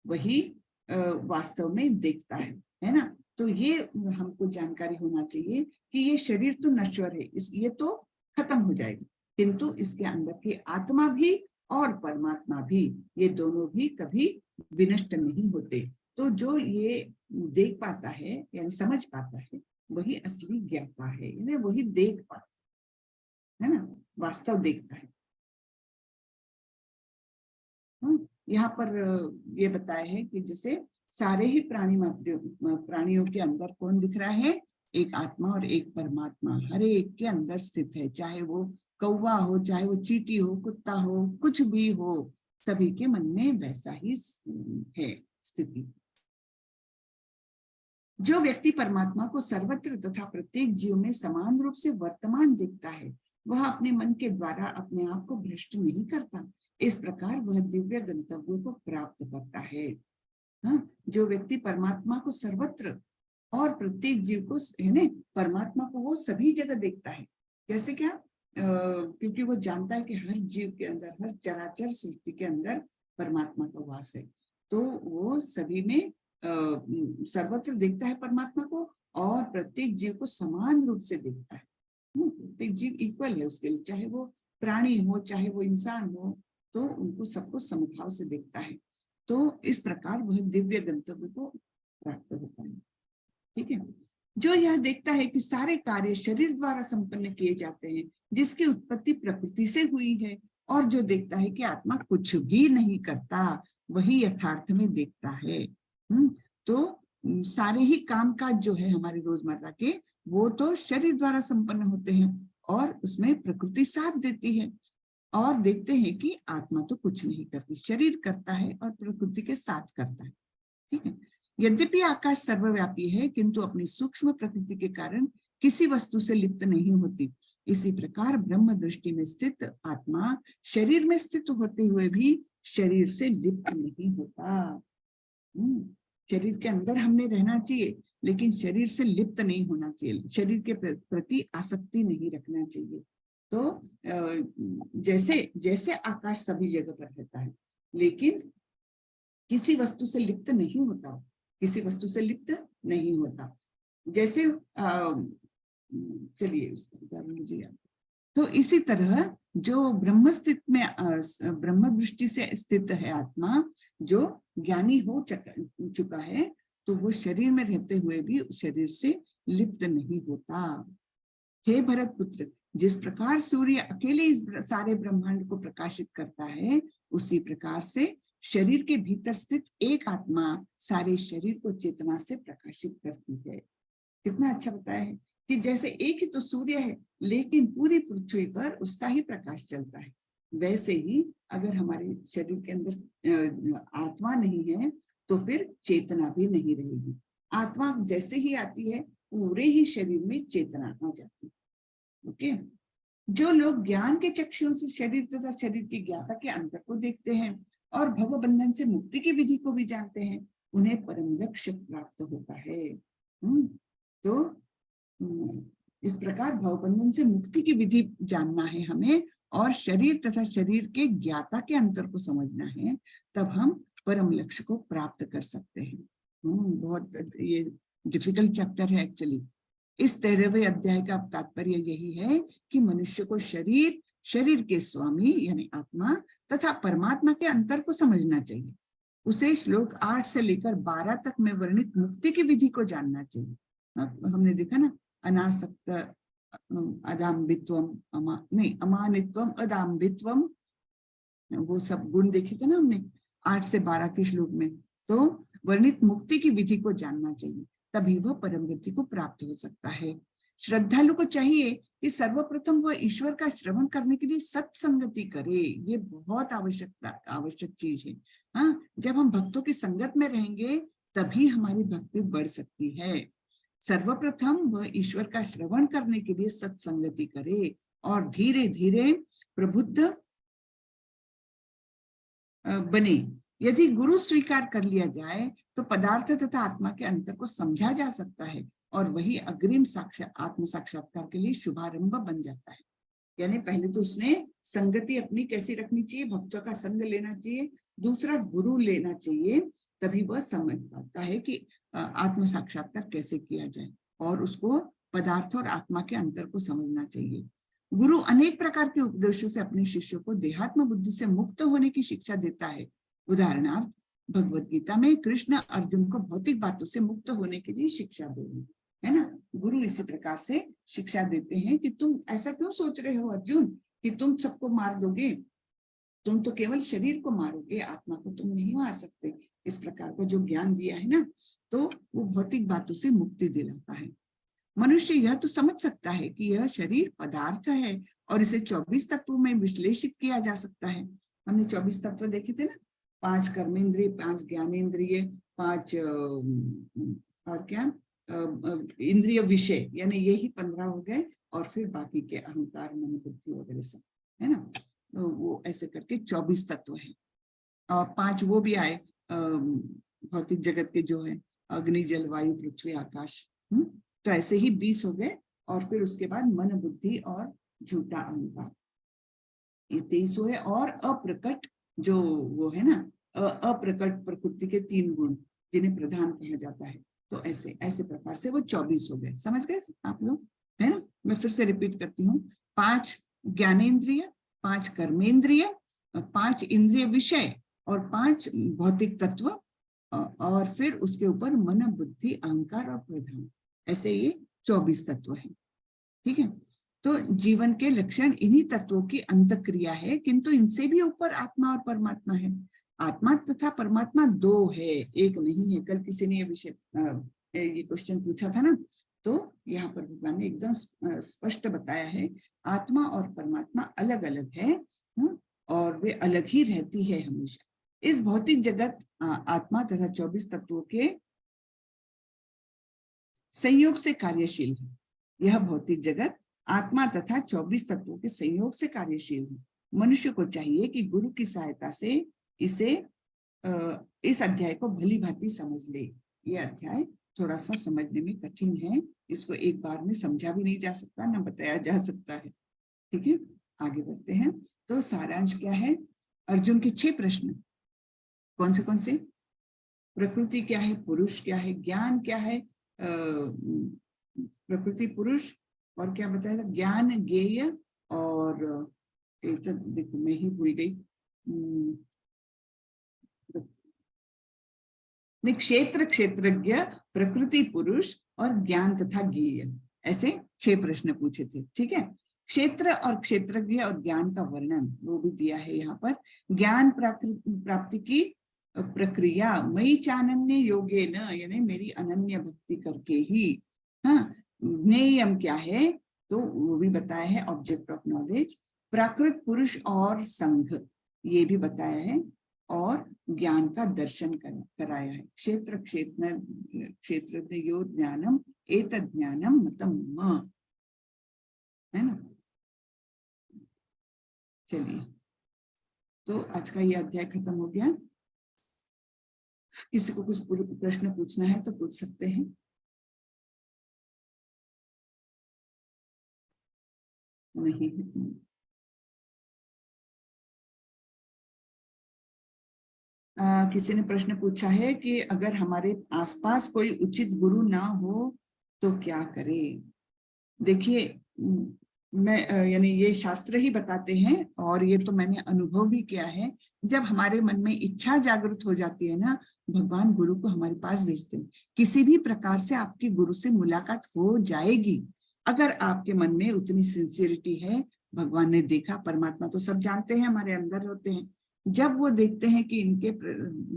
वही वास्तव में देखता है ना। तो ये हमको जानकारी होना चाहिए कि ये शरीर तो नश्वर है, ये तो खत्म हो जाएगा, किंतु इसके अंदर की आत्मा भी और परमात्मा भी, ये दोनों भी कभी विनष्ट नहीं होते। तो जो ये देख पाता है यानी समझ पाता है वही असली ज्ञाता है, यानी वही देख पाता है ना, वास्तव देखता है। यहाँ पर ये बताया है कि जैसे सारे ही प्राणियों के अंदर कौन दिख रहा है, एक आत्मा और एक परमात्मा हर एक के अंदर स्थित है, चाहे वो कौवा हो, चाहे वो चींटी हो, कुत्ता हो, कुछ भी हो, सभी के मन में वैसा ही है स्थिति। जो व्यक्ति परमात्मा को सर्वत्र तथा प्रत्येक जीव में समान रूप से वर्तमान देखता है वह अपने मन के द्वारा अपने आप को भ्रष्ट नहीं करता, इस प्रकार वह दिव्य गंतव्य को प्राप्त करता है। हाँ, जो व्यक्ति परमात्मा को सर्वत्र और प्रत्येक जीव को है ना, परमात्मा को वो सभी जगह देखता है। कैसे क्या? क्योंकि वो जानता है कि हर जीव के अंदर, हर चराचर सृष्टि के अंदर परमात्मा का वास है, तो वो सभी में सर्वत्र देखता है परमात्मा को और प्रत्येक जीव को समान रूप से देखता है। प्रत्येक जीव इक्वल है उसके लिए, चाहे वो प्राणी हो चाहे वो इंसान हो, तो उनको सबको समभाव से देखता है। तो इस प्रकार वह दिव्य गंतव्य को प्राप्त होता है। ठीक है। जो यह देखता है कि सारे कार्य शरीर द्वारा संपन्न किए जाते हैं, जिसकी उत्पत्ति प्रकृति से हुई है, और जो देखता है कि आत्मा कुछ भी नहीं करता, वही यथार्थ में देखता है। तो सारे ही काम काज जो है हमारे रोजमर्रा के, वो तो शरीर द्वारा संपन्न होते हैं और उसमें प्रकृति साथ देती है, और देखते हैं कि आत्मा तो कुछ नहीं करती, शरीर करता है और प्रकृति के साथ करता है। ठीक है। यद्यपि आकाश सर्वव्यापी है, किंतु अपनी सूक्ष्म प्रकृति के कारण किसी वस्तु से लिप्त नहीं होती। इसी प्रकार ब्रह्म दृष्टि में स्थित आत्मा शरीर में स्थित होते हुए भी शरीर से लिप्त नहीं होता। शरीर के अंदर हमने रहना चाहिए, लेकिन शरीर से लिप्त नहीं होना चाहिए, शरीर के प्रति आसक्ति नहीं रखना चाहिए। तो जैसे जैसे आकाश सभी जगह पर रहता है, लेकिन किसी वस्तु से लिप्त नहीं होता, किसी वस्तु से लिप्त नहीं होता। जैसे चलिए उसका उदाहरण मुझे याद। तो इसी तरह जो ब्रह्म स्थित में ब्रह्म दृष्टि से स्थित है आत्मा, जो ज्ञानी हो चुका है, तो वो शरीर में रहते हुए भी शरीर से लिप्त नहीं होता। हे भरत पुत्र, जिस प्रकार सूर्य अकेले इस सारे ब्रह्मांड को प्रकाशित करता है, उसी प्रकार से शरीर के भीतर स्थित एक आत्मा सारे शरीर को चेतना से प्रकाशित करती है। कितना अच्छा बताया है कि जैसे एक ही तो सूर्य है, लेकिन पूरी पृथ्वी पर उसका ही प्रकाश चलता है। वैसे ही अगर हमारे शरीर के अंदर आत्मा नहीं है, तो फिर चेतना भी नहीं रहेगी। आत्मा जैसे ही आती है, पूरे ही शरीर में चेतना आ जाती है। ओके। जो लोग ज्ञान के चक्षुओं से शरीर तथा शरीर की ज्ञाता के अंतर को देखते हैं और भवबंधन से मुक्ति की विधि को भी जानते हैं, उन्हें परम लक्ष्य प्राप्त होता है। तो इस प्रकार भवबंधन से मुक्ति की विधि जानना है हमें, और शरीर तथा शरीर के ज्ञाता के अंतर को समझना है, तब हम परम लक्ष्य को प्राप्त कर सकते हैं। बहुत ये डिफिकल्ट चैप्टर है एक्चुअली। इस 13वें अध्याय का तात्पर्य यही है कि मनुष्य को शरीर, शरीर के स्वामी यानी आत्मा तथा परमात्मा के अंतर को समझना चाहिए। उसे श्लोक 8 से लेकर 12 तक में वर्णित मुक्ति की विधि को जानना चाहिए। हमने देखा ना, अनासक्त अदाम्बित्वम, अमानित्वम अदाम्बित्वम, वो सब गुण देखे थे ना हमने 8 से 12 के श्लोक में। तो वर्णित मुक्ति की विधि को जानना चाहिए, तभी वह परम गति को प्राप्त हो सकता है। श्रद्धालु को चाहिए कि सर्वप्रथम वह ईश्वर का श्रवण करने के लिए सत्संगति करे। ये बहुत आवश्यक चीज है। हाँ, जब हम भक्तों की संगत में रहेंगे तभी हमारी भक्ति बढ़ सकती है। सर्वप्रथम वह ईश्वर का श्रवण करने के लिए सत्संगति करे और धीरे धीरे प्रबुद्ध बने। यदि गुरु स्वीकार कर लिया जाए तो पदार्थ तथा आत्मा के अंतर को समझा जा सकता है और वही अग्रिम आत्म साक्षात्कार के लिए शुभारंभ बन जाता है। यानी पहले तो उसने संगति अपनी कैसी रखनी चाहिए, भक्तों का संग लेना चाहिए, दूसरा गुरु लेना चाहिए, तभी वह समझ पाता है कि आत्म साक्षात्कार कैसे किया जाए और उसको पदार्थ और आत्मा के अंतर को समझना चाहिए। गुरु अनेक प्रकार के उपदेशों से अपने शिष्यों को देहात्म बुद्धि से मुक्त होने की शिक्षा देता है। उदाहरणार्थ भगवत गीता में कृष्ण अर्जुन को भौतिक बातों से मुक्त होने के लिए शिक्षा दे रहे हैं, है ना। गुरु इसी प्रकार से शिक्षा देते हैं कि तुम ऐसा क्यों सोच रहे हो अर्जुन कि तुम सबको मार दोगे, तुम तो केवल शरीर को मारोगे, आत्मा को तुम नहीं मार सकते। इस प्रकार का जो ज्ञान दिया है ना, तो वो भौतिक बातों से मुक्ति दिलाता है। मनुष्य यह तो समझ सकता है कि यह शरीर पदार्थ है और इसे 24 तत्वों में विश्लेषित किया जा सकता है। हमने 24 तत्व देखे थे ना, 5 कर्मेंद्रिय, 5 ज्ञानेंद्रिय, 5 और क्या इंद्रिय विषय, यानी यही 15 हो गए और फिर बाकी के अहंकार, मन, बुद्धि वगैरह सब, है ना। तो वो ऐसे करके 24 तत्व है और 5 वो भी आए भौतिक जगत के जो है अग्नि, जल, वायु, पृथ्वी, आकाश। तो ऐसे ही 20 हो गए और फिर उसके बाद मन, बुद्धि और झूठा अहंकार, ये 23 हुए। और अप्रकट जो वो है ना, अप्रकट प्रकृति के 3 गुण जिन्हें प्रधान कहा जाता है, तो ऐसे ऐसे प्रकार से वो 24 हो गए। समझ गए आप लोग, है ना। मैं फिर से रिपीट करती हूँ, 5 ज्ञानेंद्रिय, 5 कर्मेंद्रिय, 5 इंद्रिय विषय और 5 भौतिक तत्व और फिर उसके ऊपर मन, बुद्धि, अहंकार और प्रधान, ऐसे ये 24 तत्व है। ठीक है, तो जीवन के लक्षण इन्हीं तत्वों की अंतक्रिया है, किंतु इनसे भी ऊपर आत्मा और परमात्मा है। आत्मा तथा परमात्मा 2 है, एक नहीं है। कल किसी ने ये क्वेश्चन पूछा था ना, तो यहाँ पर भगवान ने एकदम स्पष्ट बताया है, आत्मा और परमात्मा अलग अलग है और वे अलग ही रहती है हमेशा। इस भौतिक जगत आत्मा तथा 24 तत्वों के संयोग से कार्यशील है। यह भौतिक जगत आत्मा तथा 24 तत्वों के संयोग से कार्यशील है। मनुष्य को चाहिए कि गुरु की सहायता से इस अध्याय को भली भांति समझ ले। ये अध्याय थोड़ा सा समझने में कठिन है, इसको एक बार में समझा भी नहीं जा सकता, ना बताया जा सकता है। ठीक है, आगे बढ़ते हैं। तो सारांश क्या है? अर्जुन के 6 प्रश्न कौन से? प्रकृति क्या है, पुरुष क्या है, ज्ञान क्या है, प्रकृति, पुरुष और क्या बताया था, ज्ञान, ज्ञेय और एक तो देखो मैं ही भूल गई, क्षेत्र, क्षेत्रज्ञ, प्रकृति, पुरुष और ज्ञान तथा ज्ञेय, ऐसे 6 प्रश्न पूछे थे। ठीक है, क्षेत्र और क्षेत्रज्ञ और ज्ञान का वर्णन वो भी दिया है यहाँ पर। ज्ञान प्राप्ति की प्रक्रिया मई चानन्य योगेन, यानी मेरी अनन्य भक्ति करके ही। हाँ, ज्ञेयम क्या है तो वो भी बताया है, ऑब्जेक्ट ऑफ नॉलेज। प्राकृत, पुरुष और संघ ये भी बताया है और ज्ञान का दर्शन कराया है। क्षेत्र क्षेत्र यो ज्ञानम एतद ज्ञानम मतम म, है ना। चलिए, तो आज का ये अध्याय खत्म हो गया। किसी को कुछ प्रश्न पूछना है तो पूछ सकते हैं। नहीं, किसी ने प्रश्न पूछा है कि अगर हमारे आसपास कोई उचित गुरु ना हो तो क्या करें। देखिए, मैं यानी ये शास्त्र ही बताते हैं और ये तो मैंने अनुभव भी किया है। जब हमारे मन में इच्छा जागृत हो जाती है ना, भगवान गुरु को हमारे पास भेजते हैं। किसी भी प्रकार से आपकी गुरु से मुलाकात हो जाएगी अगर आपके मन में उतनी सिंसियरिटी है। भगवान ने देखा, परमात्मा तो सब जानते हैं, हमारे अंदर होते हैं। जब वो देखते हैं कि इनके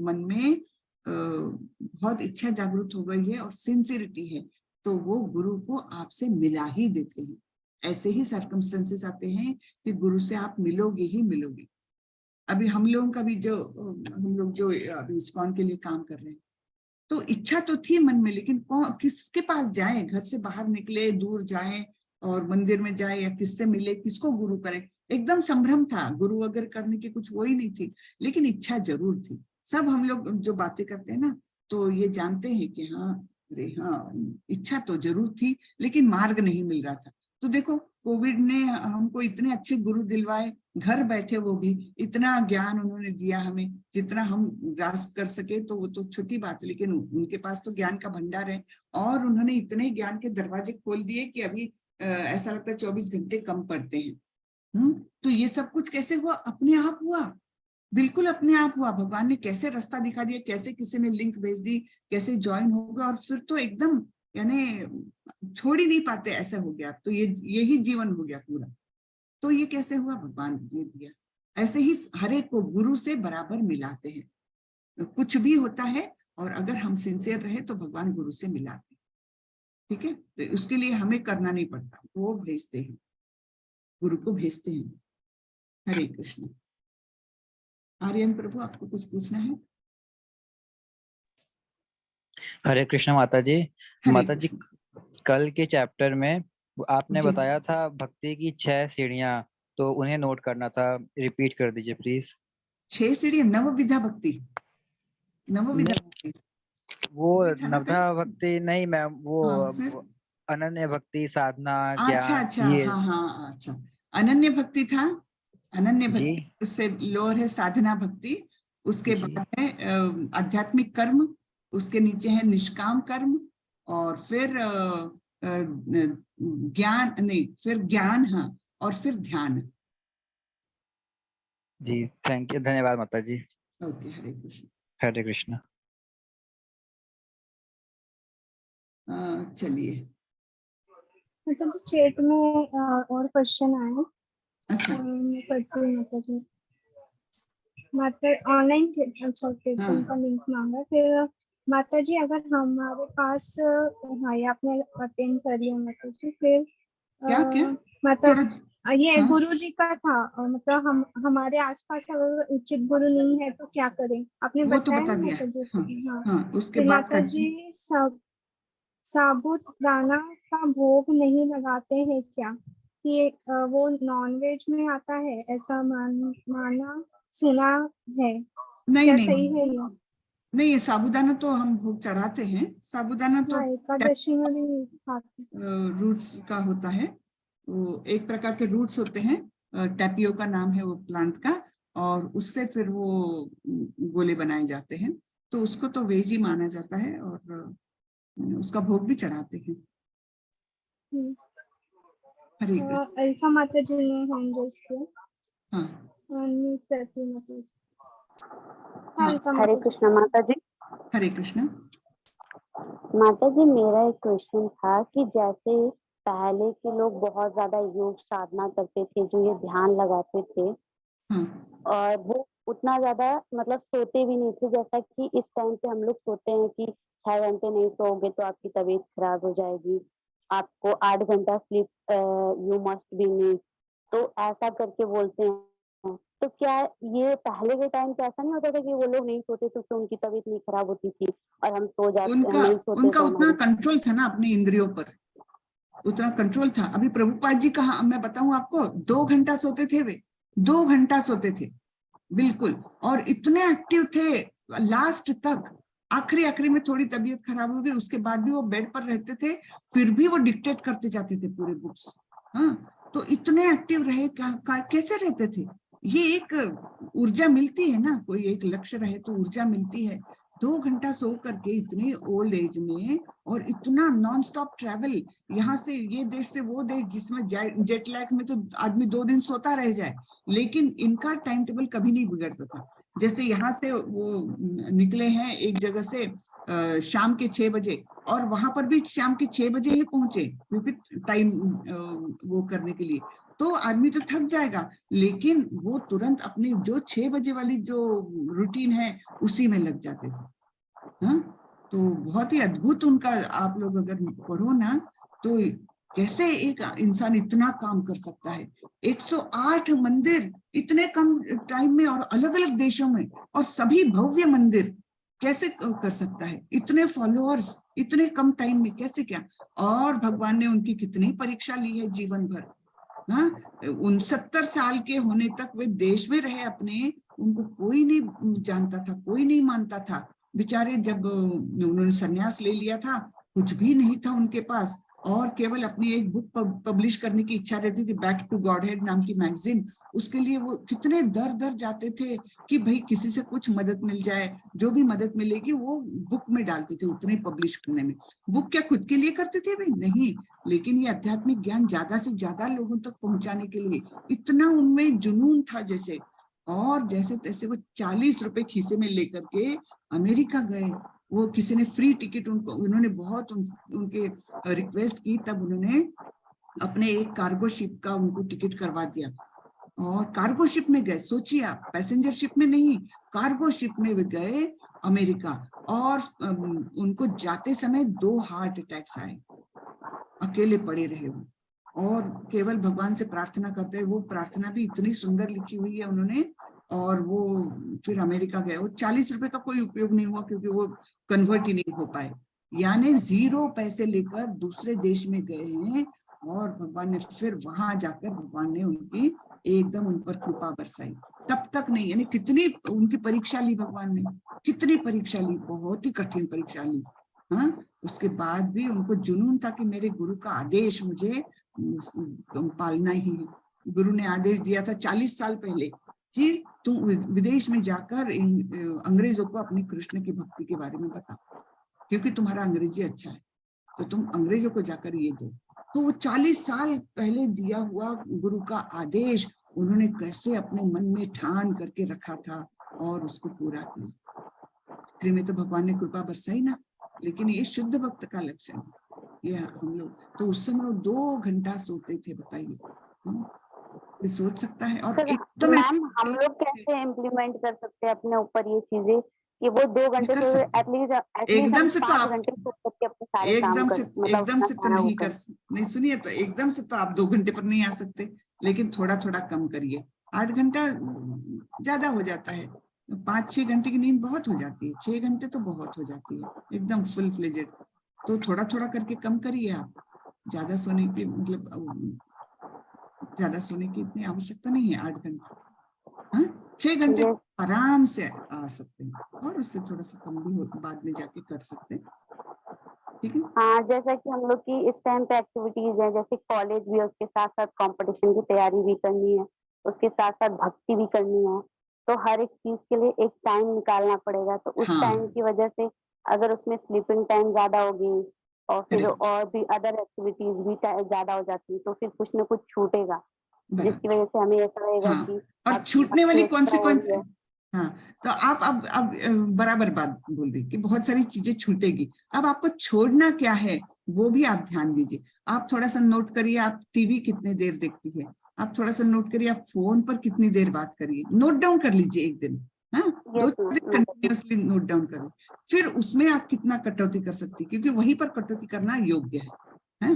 मन में बहुत इच्छा जागृत हो गई है और सिंसियरिटी है, तो वो गुरु को आपसे मिला ही देते हैं। ऐसे ही सर्कमस्टेंसेस आते हैं कि गुरु से आप मिलोगे ही मिलोगे। अभी हम लोगों का भी हम लोग जो अभी इस्कॉन के लिए काम कर रहे हैं, तो इच्छा तो थी मन में, लेकिन किसके पास जाए, घर से बाहर निकले, दूर जाए और मंदिर में जाए या किससे मिले, किसको गुरु करे, एकदम संभ्रम था। गुरु अगर करने की कुछ वो ही नहीं थी, लेकिन इच्छा जरूर थी। सब हम लोग जो बातें करते हैं ना, तो ये जानते हैं कि हाँ, अरे हाँ, इच्छा तो जरूर थी, लेकिन मार्ग नहीं मिल रहा था। तो देखो, कोविड ने हमको इतने अच्छे गुरु दिलवाए, घर बैठे, वो भी इतना ज्ञान उन्होंने दिया हमें, जितना हम ग्रास्प कर सके तो वो तो छोटी बात है, लेकिन उनके पास तो ज्ञान का भंडार है। और उन्होंने इतने ज्ञान के दरवाजे खोल दिए कि अभी ऐसा लगता है 24 घंटे कम पड़ते हैं। तो ये सब कुछ कैसे हुआ? अपने आप हुआ, बिल्कुल अपने आप हुआ। भगवान ने कैसे रास्ता दिखा दिया, कैसे किसी ने लिंक भेज दी, कैसे ज्वाइन हो गया, और फिर तो एकदम यानी छोड़ ही नहीं पाते, ऐसा हो गया। तो यही जीवन हो गया पूरा। तो ये कैसे हुआ? भगवान ने दिया। ऐसे ही हर एक को गुरु से बराबर मिलाते हैं। तो कुछ भी होता है, और अगर हम सिंसियर रहे तो भगवान गुरु से मिलाते हैं। ठीक है, तो उसके लिए हमें करना नहीं पड़ता, वो भेजते हैं, गुरु को भेजते हैं। हरे कृष्ण। आर्यन प्रभु, आपको कुछ पूछना है? हरे कृष्ण माता जी। हरे माता जी, कृष्ण। कल के चैप्टर में आपने जी, बताया था भक्ति की 6 सीढ़ियां, तो उन्हें नोट करना था, रिपीट कर दीजिए प्लीज। 6 सीढ़ियां, नवविधा भक्ति, नवविधा भक्ति वो वही था ना कल? नवधा भक्ति नहीं मैम, हाँ, फिर वो अनन्य भक्ति, साधना, अच्छा ज्ञान, अच्छा, ये। हाँ हाँ, अच्छा, अनन्य भक्ति था। अनन्य जी भक्ति, उससे लोअर है साधना भक्ति। उसके जी बाद है आध्यात्मिक कर्म। उसके नीचे है निष्काम कर्म। और फिर ज्ञान नहीं, फिर ज्ञान, हाँ, और फिर ध्यान। जी, थैंक यू, धन्यवाद माता जी। ओके, हरे कृष्ण। हरे कृष्ण। चलिए। मतलब चैट में और क्वेश्चन आए। अच्छा, मैं करती हूँ माता जी। माता ऑनलाइन कीर्तन का लिंक मांगा। फिर माता जी, अगर हमारे पास हाँ, ये आपने अटेंड करी है माता जी। फिर क्या क्या? माता थोड़ा, ये हाँ, गुरु जी का था। मतलब हम हमारे आसपास अगर उचित गुरु नहीं है तो क्या करें? आपने वो तो बताया बता ना दिया। माता जी। हाँ हाँ। हाँ, उसके फिर बाद का माता जी, साबुत दाना का भोग नहीं लगाते हैं क्या? कि वो नॉनवेज में आता है, ऐसा माना सुना है। नहीं क्या नहीं सही है ये? नहीं, ये साबूदाना तो हम भोग चढ़ाते हैं। साबूदाना तो हाँ, एकादशी में भी खाते हैं। रूट्स का होता है। वो एक प्रकार के रूट्स होते हैं, टैपियो का नाम है वो प्लांट का, और उससे फिर वो गोले बनाए जाते हैं। तो उसको तो वेज ही माना जाता है, और उसका भोग भी चढ़ाते हैं। हम्म। हरे कृष्ण। अल्फा माता जी ने हैंड रेज किया। हाँ करती हूँ माता जी। हाँ, हाँ, अल्फा हरे माता जी। कृष्ण माता जी। हरे कृष्ण। माता जी, मेरा एक क्वेश्चन था कि जैसे पहले के लोग बहुत ज्यादा योग साधना करते थे, जो ये ध्यान लगाते थे, हाँ और वो उतना ज्यादा मतलब सोते भी नहीं थे, जैसा कि इस टाइम पे हम लोग सोते हैं कि 6 घंटे नहीं सोओगे तो आपकी तबीयत खराब हो जाएगी, आपको 8 घंटा sleep you must be need, तो ऐसा करके बोलते हैं। तो क्या ये पहले के टाइम पे ऐसा नहीं होता था कि वो लोग नहीं सोते थे तो उनकी तबीयत नहीं खराब होती थी, और हम सो जाते, हम उनका नहीं सोते उनका तो उतना हमारी। कंट्रोल था ना अपनी इंद्रियों पर, उतना कंट्रोल था। अभी प्रभुपाद जी कहा, मैं बताऊं आपको, 2 घंटा सोते थे वे, 2 घंटा सोते थे, बिल्कुल। और इतने एक्टिव थे लास्ट तक। आखिरी आखिरी में थोड़ी तबीयत खराब हो गई, उसके बाद भी वो बेड पर रहते थे, फिर भी वो डिक्टेट करते जाते थे पूरे बुक्स। हाँ, तो इतने एक्टिव रहे, कैसे रहते थे? ये एक ऊर्जा मिलती है ना, कोई एक लक्ष्य रहे तो ऊर्जा मिलती है। 2 घंटा सो करके इतने ओल्ड एज में, और इतना नॉन स्टॉप ट्रैवल, यहाँ से ये देश से वो देश, जिसमें जेट लैग में तो आदमी 2 दिन सोता रह जाए, लेकिन इनका टाइम टेबल कभी नहीं बिगड़ता था। जैसे यहाँ से वो निकले हैं एक जगह से शाम के 6 बजे, और वहां पर भी शाम के 6 बजे ही पहुंचे, क्योंकि टाइम वो करने के लिए। तो आदमी तो थक जाएगा, लेकिन वो तुरंत अपनी जो 6 बजे वाली जो रूटीन है उसी में लग जाते थे। हाँ, तो बहुत ही अद्भुत उनका, आप लोग अगर पढ़ो ना तो कैसे एक इंसान इतना काम कर सकता है। 108 मंदिर इतने कम टाइम में और अलग अलग देशों में, और सभी भव्य मंदिर, कैसे कर सकता है? इतने फॉलोअर्स इतने कम टाइम में, कैसे क्या? और भगवान ने उनकी कितनी परीक्षा ली है जीवन भर। हाँ, 69 साल के होने तक वे देश में रहे अपने, उनको कोई नहीं जानता था, कोई नहीं मानता था। बेचारे जब उन्होंने संन्यास ले लिया था, कुछ भी नहीं था उनके पास, और केवल अपनी एक बुक पब्लिश करने की इच्छा रहती थी, बैक टू गॉडहेड नाम की मैगजीन। उसके लिए वो कितने दर दर जाते थे कि भाई किसी से कुछ मदद मिल जाए, जो भी मदद मिलेगी वो बुक में डालते थे, उतने पब्लिश करने में। बुक क्या खुद के लिए करते थे भाई? नहीं, लेकिन ये आध्यात्मिक ज्ञान ज्यादा से ज्यादा लोगों तक पहुंचाने के लिए इतना उनमें जुनून था जैसे। और जैसे तैसे वो 40 रुपए खीसे में लेकर के अमेरिका गए। वो किसी ने फ्री टिकट उनको, उन्होंने बहुत उनके रिक्वेस्ट की, तब उन्होंने अपने एक कार्गो शिप का उनको टिकट करवा दिया, और कार्गो शिप में गए। सोचिए आप, पैसेंजर शिप में नहीं, कार्गो शिप में वे गए अमेरिका। और उनको जाते समय 2 हार्ट अटैक्स आए, अकेले पड़े रहे वो, और केवल भगवान से प्रार्थना करते हैं। वो प्रार्थना भी इतनी सुंदर लिखी हुई है उन्होंने। और वो फिर अमेरिका गए। वो 40 रुपए का कोई उपयोग नहीं हुआ, क्योंकि वो कन्वर्ट ही नहीं हो पाए। यानी 0 पैसे लेकर दूसरे देश में गए हैं, और भगवान ने फिर वहां जाकर भगवान ने उनकी एकदम उन पर कृपा बरसाई। तब तक नहीं, यानी कितनी उनकी परीक्षा ली भगवान ने, कितनी परीक्षा ली, बहुत ही कठिन परीक्षा ली। हाँ, उसके बाद भी उनको जुनून था कि मेरे गुरु का आदेश मुझे पालना ही है। गुरु ने आदेश दिया था 40 साल पहले कि तुम विदेश में जाकर अंग्रेजों को अपनी कृष्ण की भक्ति के बारे में बताओ, क्योंकि तुम्हारा अंग्रेजी अच्छा है, तो तुम अंग्रेजों को जाकर ये दो। तो वो 40 साल पहले दिया हुआ गुरु का आदेश उन्होंने कैसे अपने मन में ठान करके रखा था, और उसको पूरा किया। आखिर में तो भगवान ने कृपा बरसाई ना। लेकिन ये शुद्ध भक्त का लक्षण है। ये हम लोग तो उस समय 2 घंटा सोते थे, बताइए। कोई सोच सकता है? और एकदम मैम हम लोग कैसे इम्प्लीमेंट कर सकते हैं अपने ऊपर ये चीजें कि वो 2 घंटे कर तो सकते, एटलीस्ट एकदम हम से तो 5 आप घंटे सो करके अपने सारे काम कर, मतलब एकदम अपना से तो सारा वो नहीं कर, नहीं सुनिए, तो एकदम से तो आप 2 घंटे पर नहीं आ सकते, लेकिन थोड़ा थोड़ा कम करिए। 8 घंटा ज्यादा हो जाता है, 5-6 घंटे की नींद बहुत हो जाती है, 6 घंटे तो बहुत हो जाती है एकदम फुल फ्लेजेड। तो थोड़ा थोड़ा करके कम करिए आप। ज्यादा सोने की मतलब ज्यादा सोने की इतनी आवश्यकता नहीं है, 8 घंटा। हाँ, 6 घंटे Yes, आराम से आ सकते हैं, और उससे थोड़ा सा कम भी बाद में जाके कर सकते हैं। ठीक है। हाँ, जैसा कि हम लोग की इस टाइम पे एक्टिविटीज है, जैसे कॉलेज भी है, उसके साथ साथ कंपटीशन की तैयारी भी करनी है, उसके साथ साथ भक्ति भी करनी है, तो हर एक चीज के लिए एक टाइम निकालना पड़ेगा। तो उस हाँ, टाइम की वजह से अगर उसमें स्लीपिंग टाइम ज्यादा होगी और फिर करेक्ट, और भी अदर एक्टिविटीज भी ज्यादा हो जाती, तो फिर कुछ ना कुछ छूटेगा, जिसकी बराबर। वजह से हमें ऐसा रहेगा हाँ, कि और अब छूटने भक्ति वाली एक्स्ट्रा हो कॉन्सिक्वेंस। रही है। हाँ, तो आप अब बराबर बात बोल रही कि बहुत सारी चीजें छूटेगी। अब आपको छोड़ना क्या है, वो भी आप ध्यान दीजिए। आप थोड़ा सा नोट करिए, आप टीवी कितने देर देखती है। आप थोड़ा सा नोट करिए, आप फोन पर कितनी देर बात करिए, नोट डाउन कर लीजिए एक दिन। हाँ, 2-4 दिन मैं कंटिन्यूअसली नोट डाउन करें। फिर उसमें आप कितना कटौती कर सकती, क्योंकि वहीं पर कटौती करना योग्य है।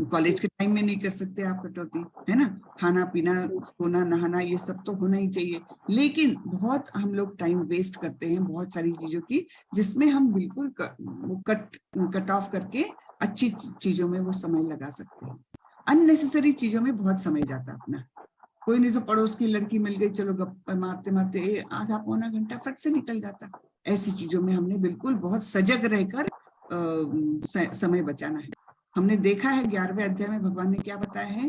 कॉलेज के टाइम में नहीं कर सकते आप कटौती, है ना। खाना पीना, सोना नहाना, ये सब तो होना ही चाहिए। लेकिन बहुत हम लोग टाइम वेस्ट करते हैं बहुत सारी चीजों की, जिसमें हम बिल्कुल कट ऑफ करके अच्छी चीजों में वो समय लगा सकते हैं। अननेसेसरी चीजों में बहुत समय जाता अपना। कोई नहीं तो पड़ोस की लड़की मिल गई, चलो गप्पा मारते मारते आधा पौना घंटा फट से निकल जाता। ऐसी चीजों में हमने बिल्कुल बहुत सजग रहकर समय बचाना है। हमने देखा है 11वें अध्याय में भगवान ने क्या बताया है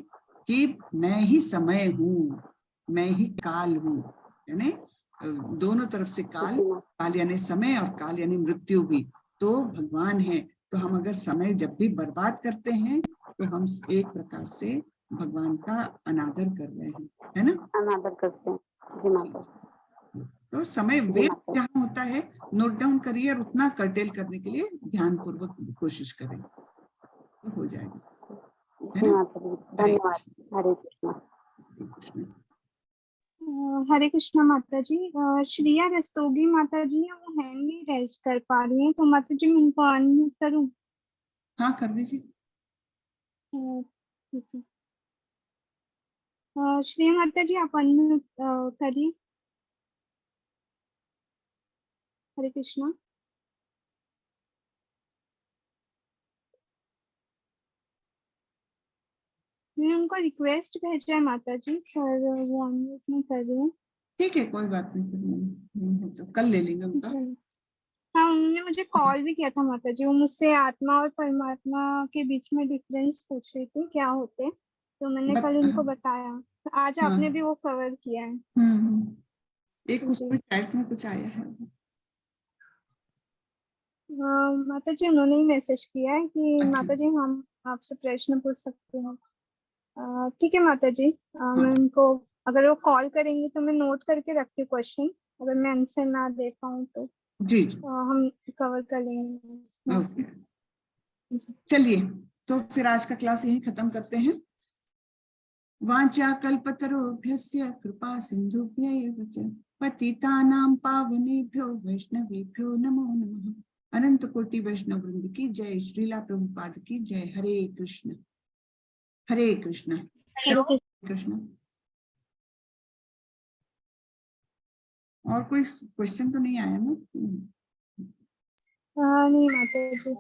कि मैं ही समय हूँ, मैं ही काल हूँ। यानी दोनों तरफ से काल, काल यानी समय और काल यानी मृत्यु भी तो भगवान है। तो हम अगर समय जब भी बर्बाद करते हैं तो हम एक प्रकार से भगवान का अनादर कर रहे हैं, है ना। अनादर करते हैं। जी माता, तो समय जी वेस्ट माता, जहाँ होता है नोट डाउन करिए, और उतना कर्टेल करने के लिए ध्यान पूर्वक कोशिश करें, तो हो जाएगा, है जी ना। माता जी, हरे धन्यवाद। कृष्ण, हरे कृष्णा। हरे कृष्ण। हरे कृष्णा माता जी। श्रिया रस्तोगी माता जी है, वो हैंड नहीं रेज कर पा रही है, तो माता जी मैं उनको अनम्यूट करूं? हाँ कर दीजिए। ठीक है। श्रिया माता जी आप अनम्यूट करिए। हरे कृष्णा। मैंने उनको रिक्वेस्ट भेजा है माता जी, पर वो अनम्यूट नहीं कर रही है। ठीक है कोई बात नहीं, फिर नहीं है तो कल ले लेंगे उनका। हाँ, उन्होंने मुझे कॉल भी किया था माता जी, वो मुझसे आत्मा और परमात्मा के बीच में डिफरेंस पूछ रही थी क्या होते, तो मैंने कल उनको बताया। आज हाँ आपने भी वो कवर किया है। एक जी। उसमें चैट में कुछ आया है। माता जी उन्होंने ही मैसेज किया है कि अच्छा। माता जी हम आपसे प्रश्न पूछ सकते हैं। ठीक है माता जी। हाँ मैं उनको, अगर वो कॉल करेंगी तो मैं नोट करके रखती हूँ क्वेश्चन, अगर मैं आंसर ना दे पाऊँ तो जी जी। हम कवर कर लेंगे next ओके में। जी। चलिए, तो फिर आज का क्लास यहीं खत्म करते हैं। वाचा कल्पतरुभ्यस्य कृपा सिंधुभ्यैव च पतितानां पावनेभ्यो वैष्णवेभ्यो नमो नमः। अनंत कोटि वैष्णव वृंद की जय। श्रीला प्रभुपाद की जय। हरे कृष्ण हरे कृष्ण हरे कृष्ण। और कोई क्वेश्चन तो नहीं आया ना? नहीं माता जी।